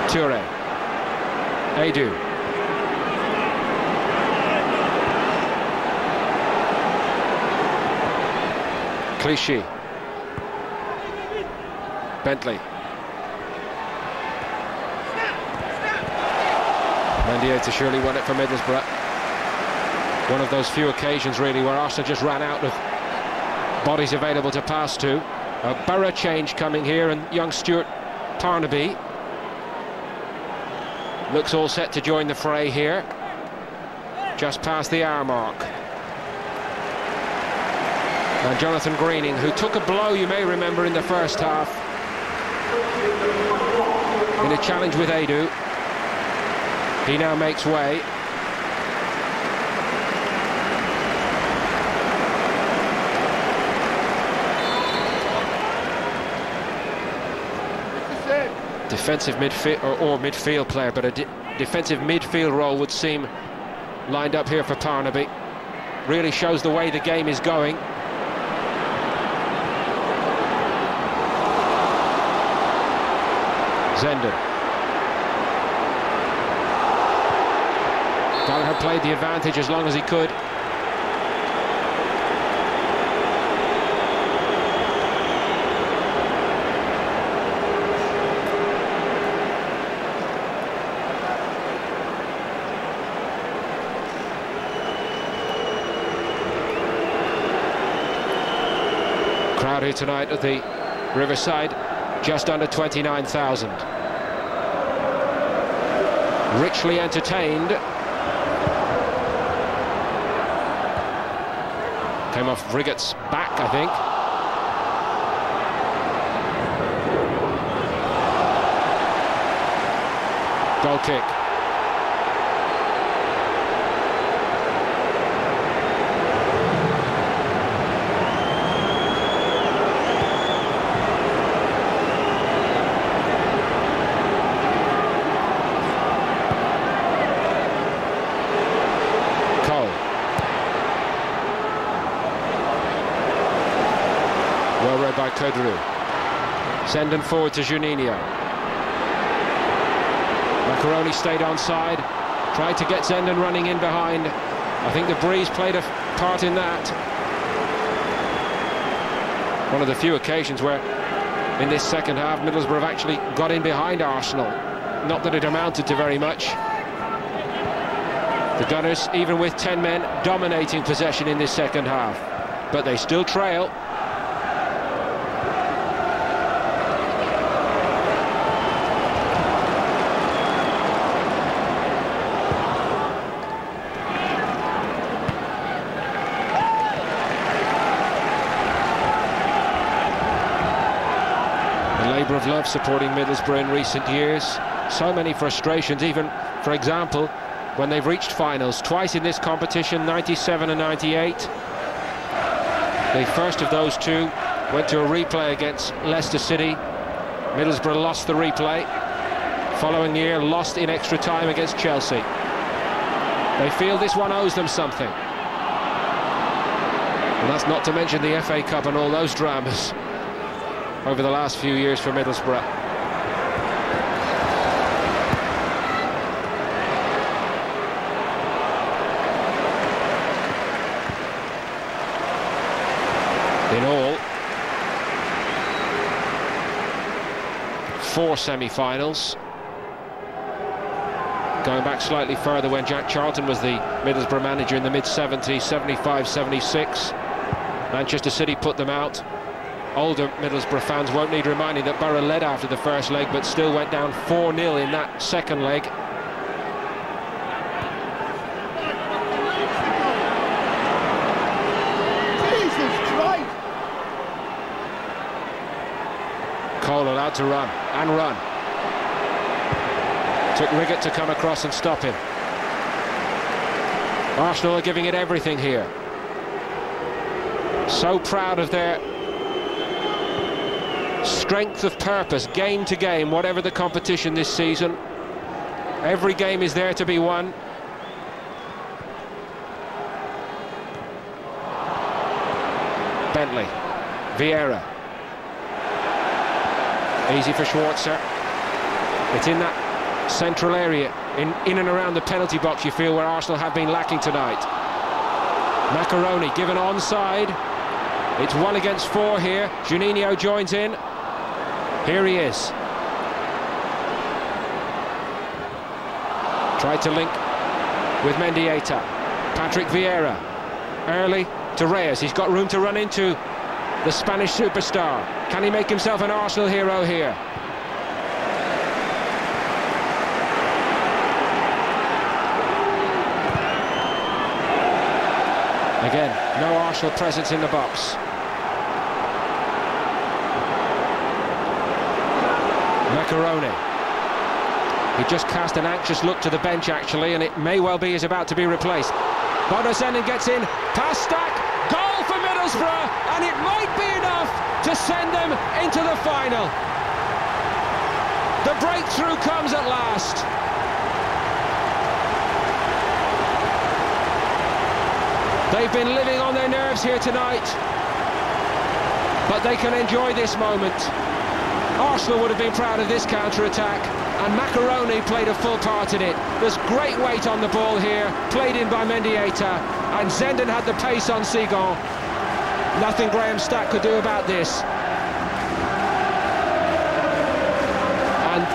Toure. Edu. Clichy. Bentley. Mendieta surely won it for Middlesbrough. One of those few occasions really where Arsenal just ran out of bodies available to pass to. A Borough change coming here, and young Stuart Parnaby looks all set to join the fray here. Just past the hour mark. And Jonathan Greening, who took a blow, you may remember, in the first half in a challenge with Edu. He now makes way. Defensive midfield or midfield player, but a defensive midfield role would seem lined up here for Parnaby. Really shows the way the game is going. Zenden. Gallagher played the advantage as long as he could. Crowd here tonight at the Riverside, just under 29,000. Richly entertained. Came off Rigott's back, I think. Goal kick. Well read by Kodru. Zenden forward to Juninho. Macaroni stayed onside, tried to get Zenden running in behind. I think the breeze played a part in that. One of the few occasions where, in this second half, Middlesbrough have actually got in behind Arsenal. Not that it amounted to very much. The Gunners, even with 10 men, dominating possession in this second half. But they still trail. Labour of love supporting Middlesbrough in recent years. So many frustrations, even, for example, when they've reached finals twice in this competition, 97 and 98. The first of those two went to a replay against Leicester City. Middlesbrough lost the replay. Following year, lost in extra time against Chelsea. They feel this one owes them something. And that's not to mention the FA Cup and all those dramas over the last few years for Middlesbrough. In all, 4 semi-finals. Going back slightly further when Jack Charlton was the Middlesbrough manager in the mid-70s, 75, 76. Manchester City put them out. Older Middlesbrough fans won't need reminding that Borough led after the first leg, but still went down 4-0 in that second leg. Jesus Christ! Cole allowed to run, and run. Took Riggott to come across and stop him. Arsenal are giving it everything here. So proud of their strength of purpose, game to game, whatever the competition this season. Every game is there to be won. Bentley, Vieira. Easy for Schwarzer. It's in that central area, in and around the penalty box, you feel, where Arsenal have been lacking tonight. Macaroni given onside. It's 1 against 4 here. Juninho joins in. Here he is. Tried to link with Mendieta. Patrick Vieira. Early to Reyes. He's got room to run into the Spanish superstar. Can he make himself an Arsenal hero here? Again, no Arsenal presence in the box. Macaroni. He just cast an anxious look to the bench, actually, and it may well be he's about to be replaced. Bono Zenden gets in, pass stack, goal for Middlesbrough, and it might be enough to send them into the final. The breakthrough comes at last. They've been living on their nerves here tonight, but they can enjoy this moment. Arsenal would have been proud of this counter-attack, and Macaroni played a full part in it. There's great weight on the ball here, played in by Mendieta, and Zenden had the pace on Seagon. Nothing Graham Stack could do about this. And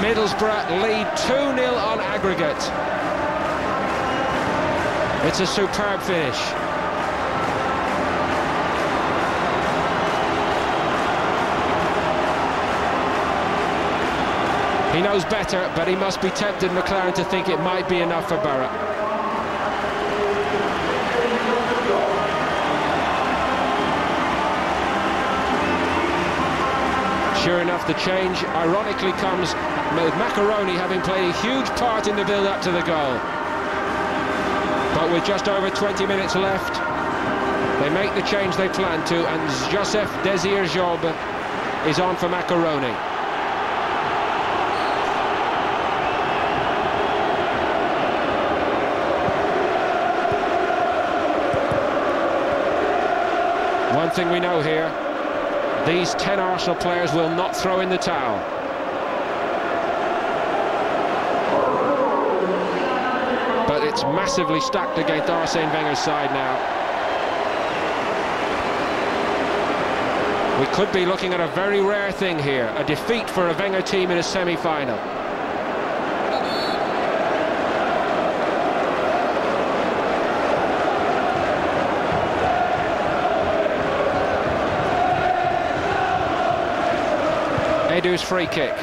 Middlesbrough lead 2-0 on aggregate. It's a superb finish. He knows better, but he must be tempted, McLaren, to think it might be enough for Borough. Sure enough, the change ironically comes with Macaroni having played a huge part in the build-up to the goal. But with just over 20 minutes left, they make the change they plan to, and Joseph Désir Job is on for Macaroni. One thing we know here, these 10 Arsenal players will not throw in the towel. But it's massively stacked against Arsene Wenger's side now. We could be looking at a very rare thing here, a defeat for a Wenger team in a semi-final. Edu's free kick.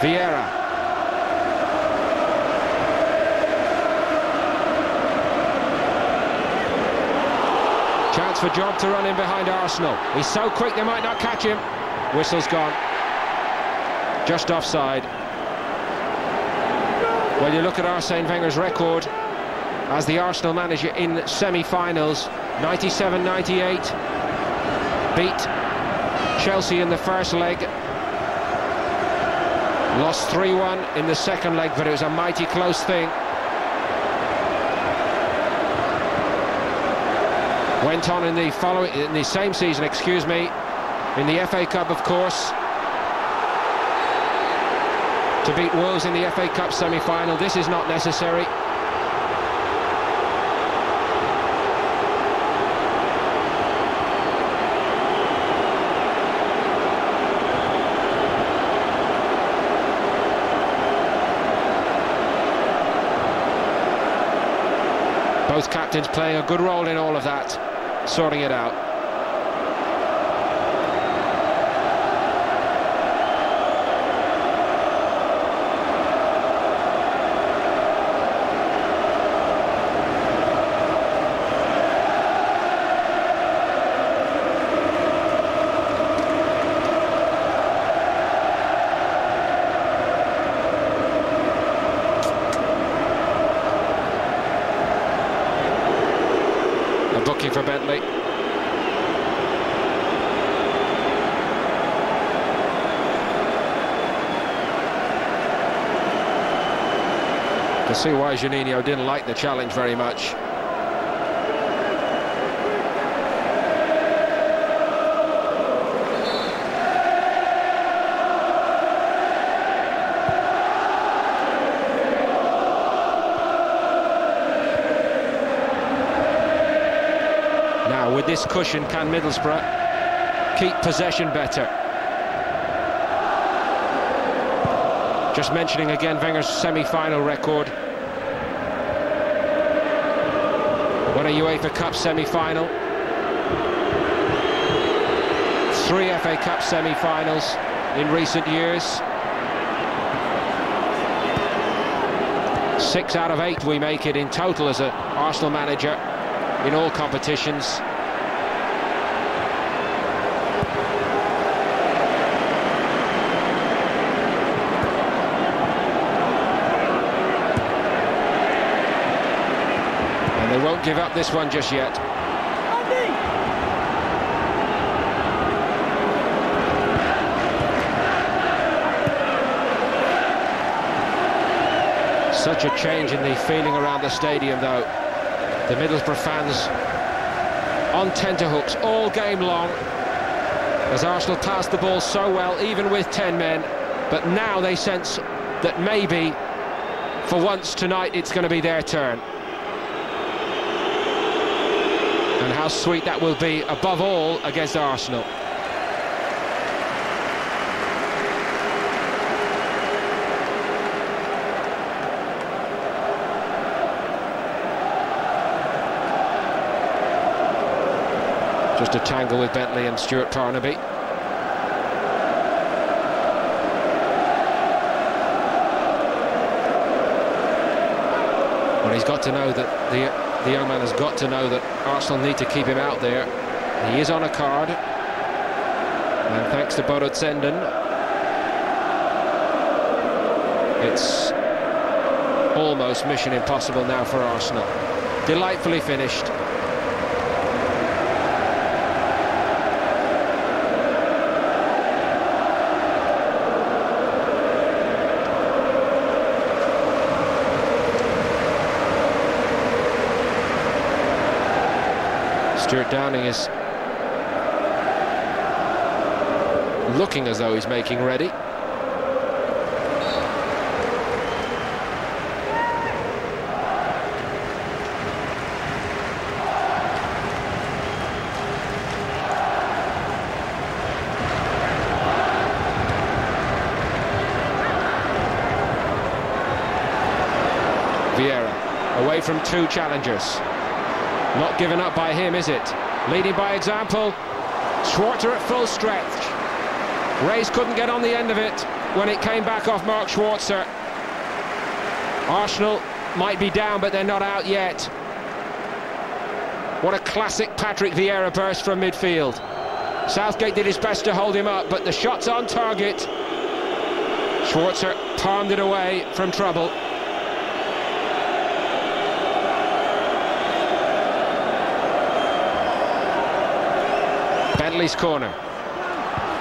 Vieira. Chance for Job to run in behind Arsenal. He's so quick they might not catch him. Whistle's gone. Just offside. When you look at Arsene Wenger's record as the Arsenal manager in semi-finals, 97-98, beat Chelsea in the first leg, lost 3-1 in the second leg, but it was a mighty close thing. Went on in the same season, excuse me, in the FA Cup, of course. to beat Wolves in the FA Cup semi-final. This is not necessary. Both captains playing a good role in all of that, sorting it out. Booking for Bentley. To see why Juninho didn't like the challenge very much. With this cushion, can Middlesbrough keep possession better? Just mentioning again Wenger's semi-final record. Won a UEFA Cup semi-final, 3 FA Cup semi-finals in recent years. 6 out of 8 we make it in total as an Arsenal manager in all competitions. They won't give up this one just yet. Such a change in the feeling around the stadium, though. The Middlesbrough fans on tenterhooks all game long, as Arsenal passed the ball so well, even with 10 men. But now they sense that maybe, for once tonight, it's going to be their turn. And how sweet that will be, above all, against Arsenal. Just a tangle with Bentley and Stuart Parnaby. Well, he's got to know that the young man has got to know that Arsenal need to keep him out there. He is on a card, and thanks to Bodo Zenden, it's almost mission impossible now for Arsenal. Delightfully finished. Stuart Downing is looking as though he's making ready. Vieira away from 2 challengers. Not given up by him, is it? Leading by example. Schwarzer at full stretch. Reis couldn't get on the end of it when it came back off Mark Schwarzer. Arsenal might be down, but they're not out yet. What a classic Patrick Vieira burst from midfield. Southgate did his best to hold him up, but the shot's on target. Schwarzer palmed it away from trouble. Bentley's corner.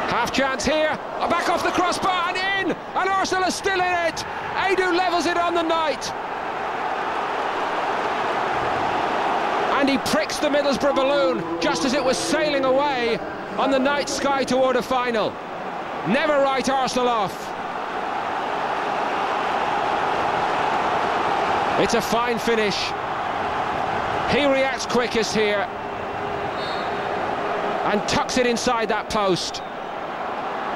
Half chance here. Back off the crossbar and in! And Arsenal are still in it! Edu levels it on the night. And he pricks the Middlesbrough balloon just as it was sailing away on the night sky toward a final. Never write Arsenal off. It's a fine finish. He reacts quickest here and tucks it inside that post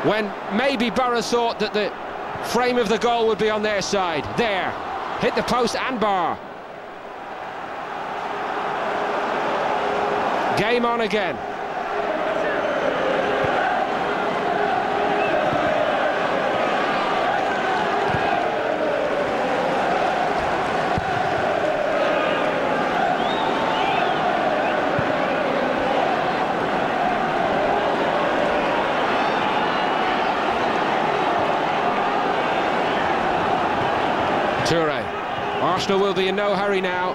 when maybe Borough thought that the frame of the goal would be on their side. There, hit the post and bar. Game on again. Toure. Arsenal will be in no hurry now.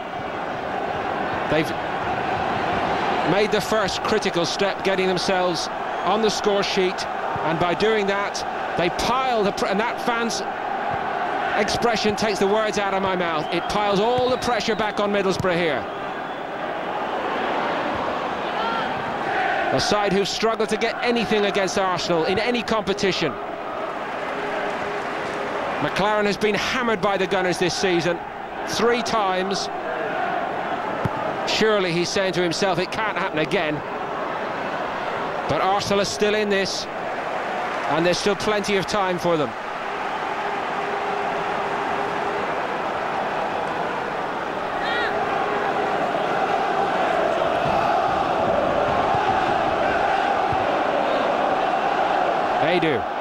They've made the first critical step, getting themselves on the score sheet, and by doing that they pile and that fan's expression takes the words out of my mouth. It piles all the pressure back on Middlesbrough here. A side who've struggled to get anything against Arsenal in any competition. McLaren has been hammered by the Gunners this season 3 times. Surely he's saying to himself it can't happen again. But Arsenal are still in this, and there's still plenty of time for them. Edu.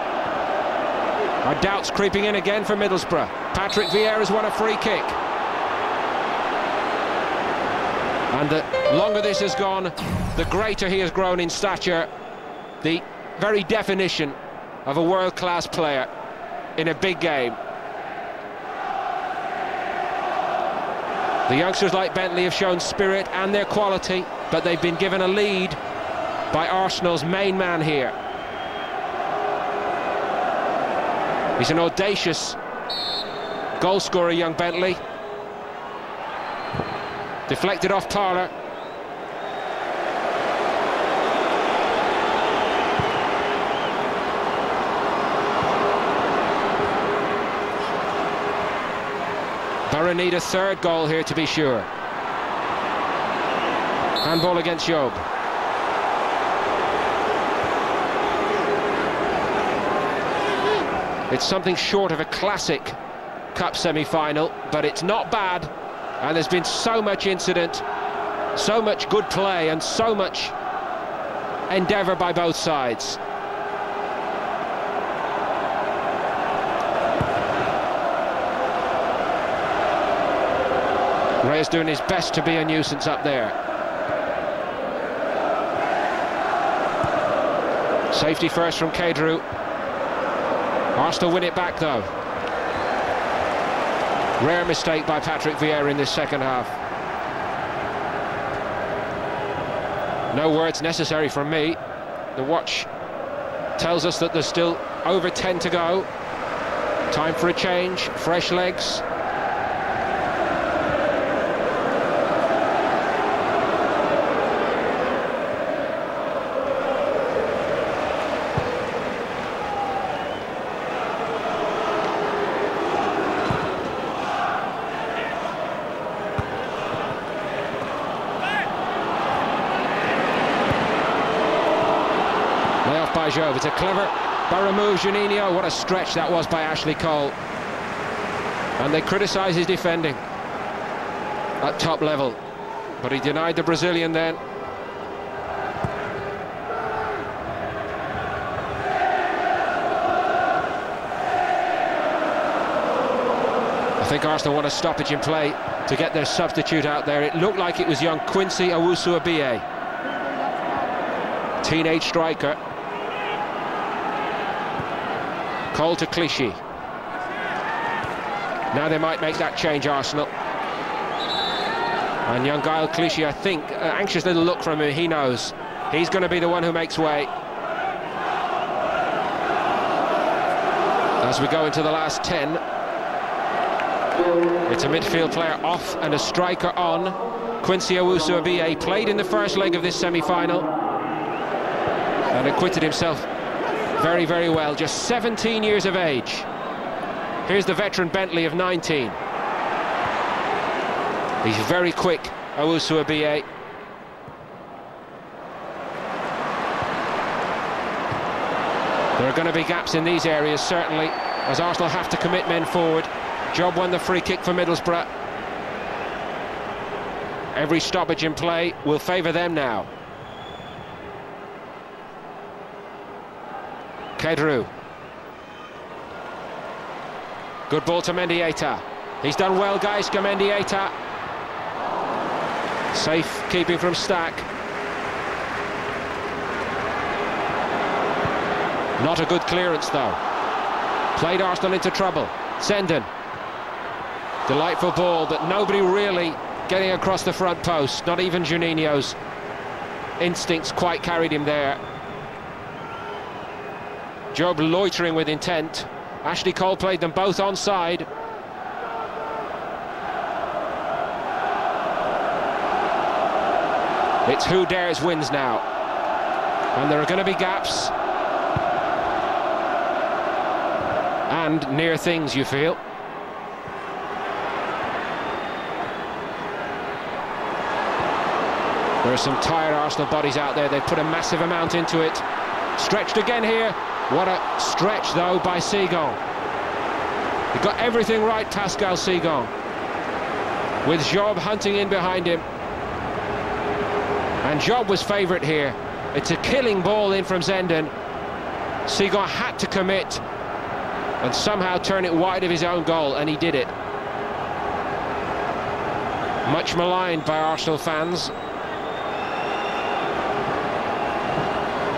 Our doubts creeping in again for Middlesbrough. Patrick Vieira's won a free kick. And the longer this has gone, the greater he has grown in stature. The very definition of a world-class player in a big game. The youngsters like Bentley have shown spirit and their quality, but they've been given a lead by Arsenal's main man here. He's an audacious goal-scorer, young Bentley. Deflected off Parlour. Borough need a 3rd goal here to be sure. Handball against Job. It's something short of a classic cup semi-final, but it's not bad, and there's been so much incident, so much good play, and so much endeavour by both sides. Ray's doing his best to be a nuisance up there. Safety first from Kedru. Arsenal win it back though. Rare mistake by Patrick Vieira in this second half. No words necessary from me. The watch tells us that there's still over 10 to go. Time for a change, fresh legs. By Job. It's a clever Borough move, Juninho. What a stretch that was by Ashley Cole. And they criticise his defending at top level, but he denied the Brazilian then. I think Arsenal want a stoppage in play to get their substitute out there. It looked like it was young Quincy Owusu-Abie, teenage striker. Cole to Clichy. Now they might make that change, Arsenal. And young Gaël Clichy, I think, anxious little look from him, he knows. He's going to be the one who makes way. As we go into the last 10. It's a midfield player off and a striker on. Quincy Owusu-Abie played in the first leg of this semi-final and acquitted himself very, very well. Just 17 years of age. Here's the veteran Bentley of 19. He's very quick, Owusu Abiye. There are going to be gaps in these areas, certainly, as Arsenal have to commit men forward. Job won the free kick for Middlesbrough. Every stoppage in play will favour them now. Kedru. Good ball to Mendieta. He's done well, guys, Mendieta. Safe keeping from Stack. Not a good clearance, though. Played Arsenal into trouble. Zenden. Delightful ball, but nobody really getting across the front post. Not even Juninho's instincts quite carried him there. Job loitering with intent. Ashley Cole played them both onside. It's who dares wins now. And there are going to be gaps. And near things, you feel. There are some tired Arsenal bodies out there. They've put a massive amount into it. Stretched again here. What a stretch, though, by Segon. He got everything right, Pascal Segon, with Job hunting in behind him. And Job was favourite here. It's a killing ball in from Zenden. Segon had to commit and somehow turn it wide of his own goal, and he did it. Much maligned by Arsenal fans.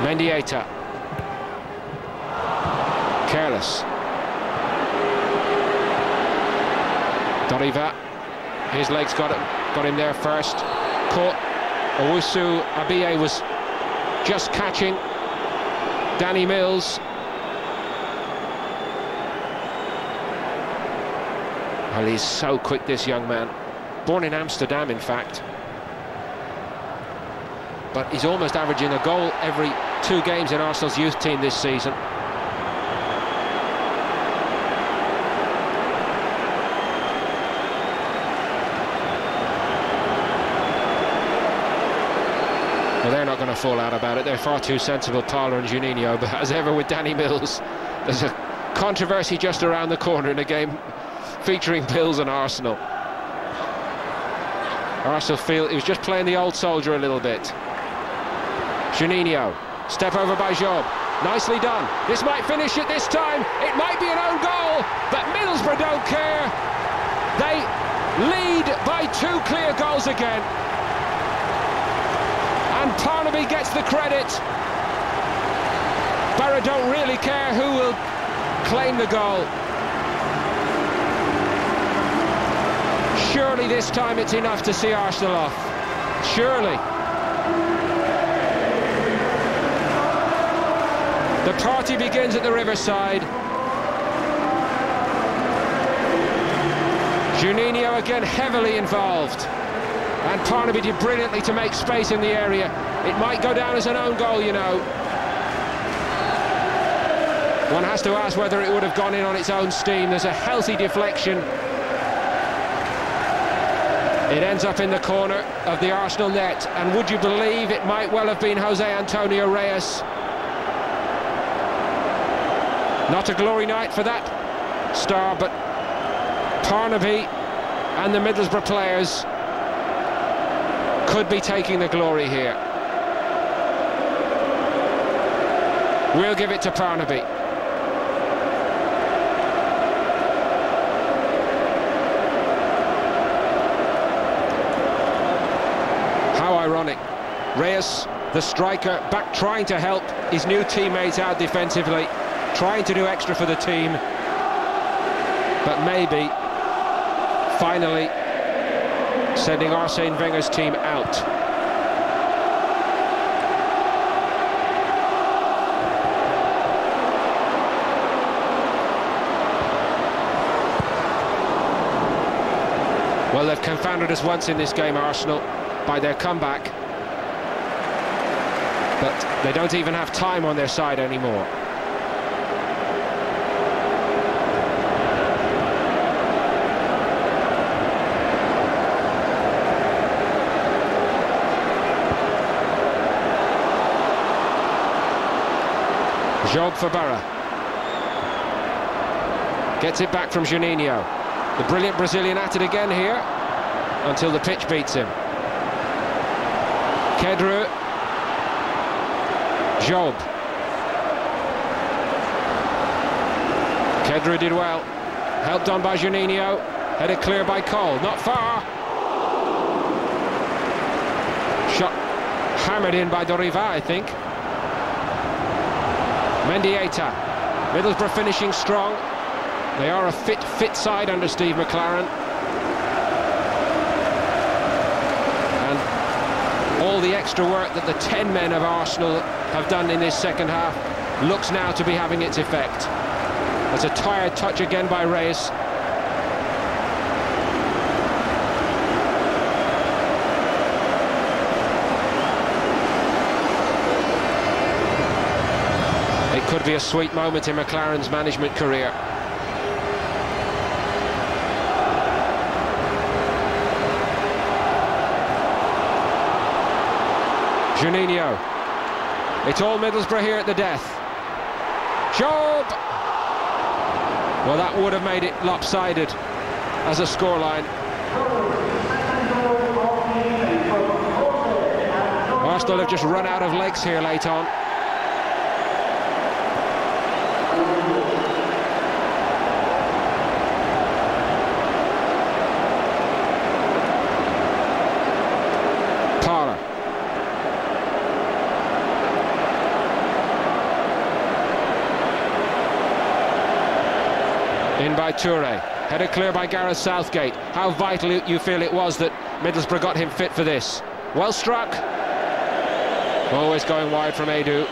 Mendieta. Careless. Doriva. His legs got him there first. Caught. Owusu Abiye was just catching Danny Mills. Well, he's so quick, this young man. Born in Amsterdam, in fact. But he's almost averaging a goal every 2 games in Arsenal's youth team this season. Well, they're not going to fall out about it. They're far too sensible, Parler and Juninho. But as ever with Danny Mills, there's a controversy just around the corner in a game featuring Bills and Arsenal. Arsenal feel he was just playing the old soldier a little bit. Juninho, step over by Job. Nicely done. This might finish it this time. It might be an own goal, but Middlesbrough don't care. They lead by 2 clear goals again. And Parnaby gets the credit. Borough don't really care who will claim the goal. Surely this time it's enough to see Arsenal off. Surely. The party begins at the Riverside. Juninho again heavily involved. And Parnaby did brilliantly to make space in the area. It might go down as an own goal, you know. One has to ask whether it would have gone in on its own steam. There's a healthy deflection. It ends up in the corner of the Arsenal net. And would you believe it might well have been Jose Antonio Reyes? Not a glory night for that star, but Parnaby and the Middlesbrough players could be taking the glory here. We'll give it to Parnaby. How ironic. Reyes, the striker, back trying to help his new teammates out defensively, trying to do extra for the team, but maybe finally sending Arsene Wenger's team out. Well, they've confounded us once in this game, Arsenal, by their comeback, but they don't even have time on their side anymore. Job for Borough. Gets it back from Juninho. The brilliant Brazilian at it again here, until the pitch beats him. Kedru. Job. Kedru did well. Helped on by Juninho. Headed clear by Cole. Not far. Shot hammered in by Doriva, I think. Mendieta. Middlesbrough finishing strong. They are a fit side under Steve McLaren. And all the extra work that the 10 men of Arsenal have done in this second half looks now to be having its effect. There's a tired touch again by Reyes. It could be a sweet moment in McLaren's management career. Juninho. It's all Middlesbrough here at the death. Job! Well, that would have made it lopsided as a scoreline. Arsenal have just run out of legs here late on. In by Toure, headed clear by Gareth Southgate. How vital you feel it was that Middlesbrough got him fit for this. Well struck. Always going wide from Edu.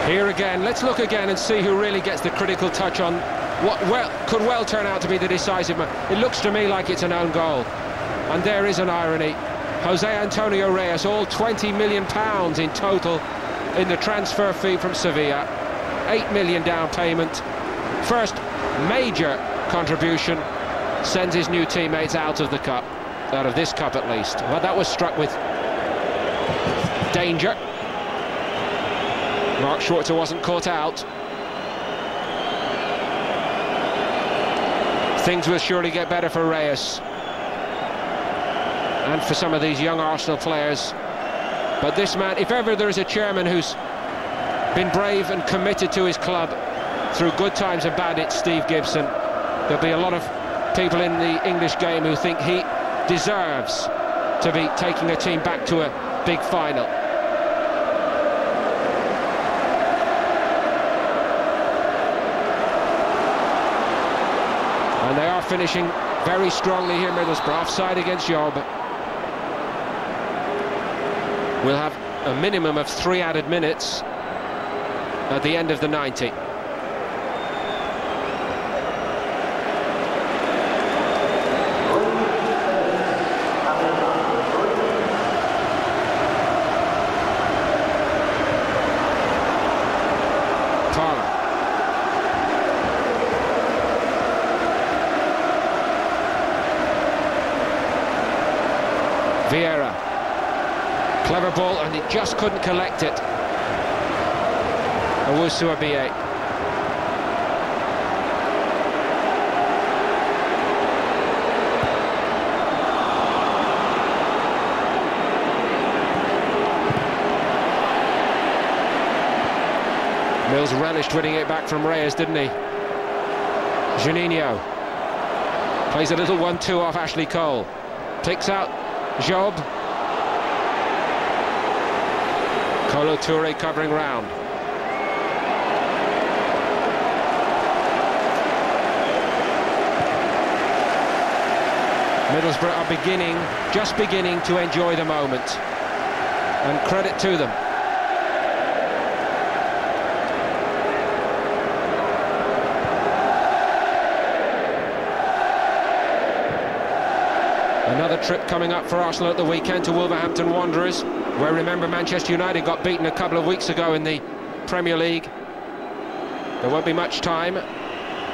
Here again, let's look again and see who really gets the critical touch on what could well turn out to be the decisive man. It looks to me like it's an own goal. And there is an irony. Jose Antonio Reyes, all £20 million in total in the transfer fee from Sevilla. £8 million down payment. First major contribution, sends his new teammates out of the cup. Out of this cup at least. Well, that was struck with danger. Mark Schwarzer wasn't caught out. Things will surely get better for Reyes and for some of these young Arsenal players. But this man, if ever there is a chairman who's been brave and committed to his club through good times and bad, it's Steve Gibson. There'll be a lot of people in the English game who think he deserves to be taking a team back to a big final. And they are finishing very strongly here, Middlesbrough. Offside against Job. We'll have a minimum of 3 added minutes at the end of the 90. Vieira, clever ball, and he just couldn't collect it. Owusu Abie. Mills relished winning it back from Reyes, didn't he? Juninho plays a little 1-2 off Ashley Cole. Picks out Job. Kolo Toure covering round. Middlesbrough are just beginning to enjoy the moment, and credit to them. Another trip coming up for Arsenal at the weekend to Wolverhampton Wanderers, where, remember, Manchester United got beaten a couple of weeks ago in the Premier League. There won't be much time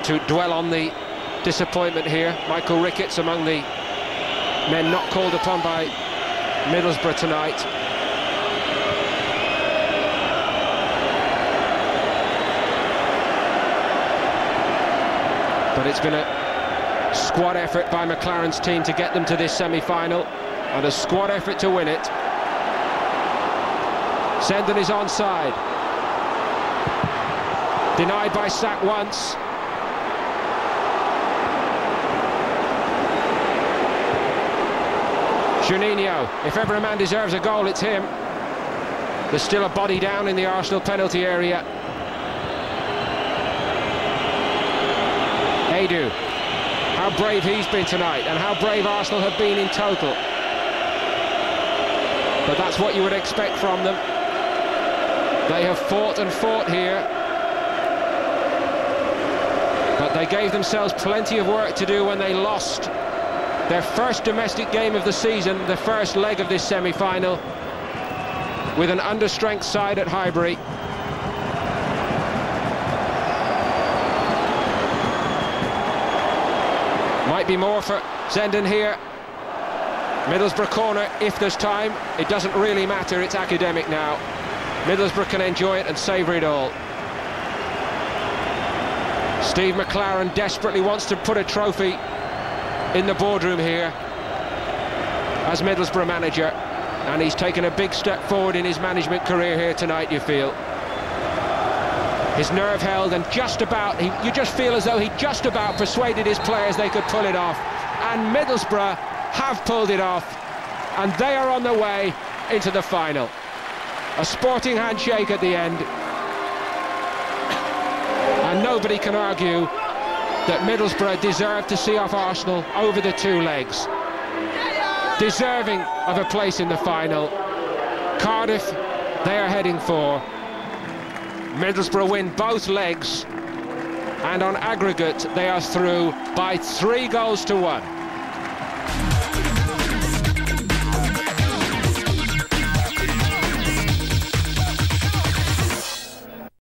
to dwell on the disappointment here. Michael Ricketts among the men not called upon by Middlesbrough tonight. But it's been a squad effort by McLaren's team to get them to this semi-final, and a squad effort to win it. Zenden is onside. Denied by Sak once. Juninho, if ever a man deserves a goal, it's him. There's still a body down in the Arsenal penalty area. Edu, how brave he's been tonight, and how brave Arsenal have been in total. But that's what you would expect from them. They have fought and fought here, but they gave themselves plenty of work to do when they lost their first domestic game of the season, the first leg of this semi-final, with an understrength side at Highbury. Might be more for Zenden here. Middlesbrough corner, if there's time. It doesn't really matter, it's academic now. Middlesbrough can enjoy it and savour it all. Steve McLaren desperately wants to put a trophy in the boardroom here as Middlesbrough manager, and he's taken a big step forward in his management career here tonight, you feel. His nerve held, and just about, you just feel as though he just about persuaded his players they could pull it off, and Middlesbrough have pulled it off, and they are on the way into the final. A sporting handshake at the end, and nobody can argue that Middlesbrough deserved to see off Arsenal over the two legs. Deserving of a place in the final. Cardiff, they are heading for. Middlesbrough win both legs, and on aggregate they are through by 3 goals to 1.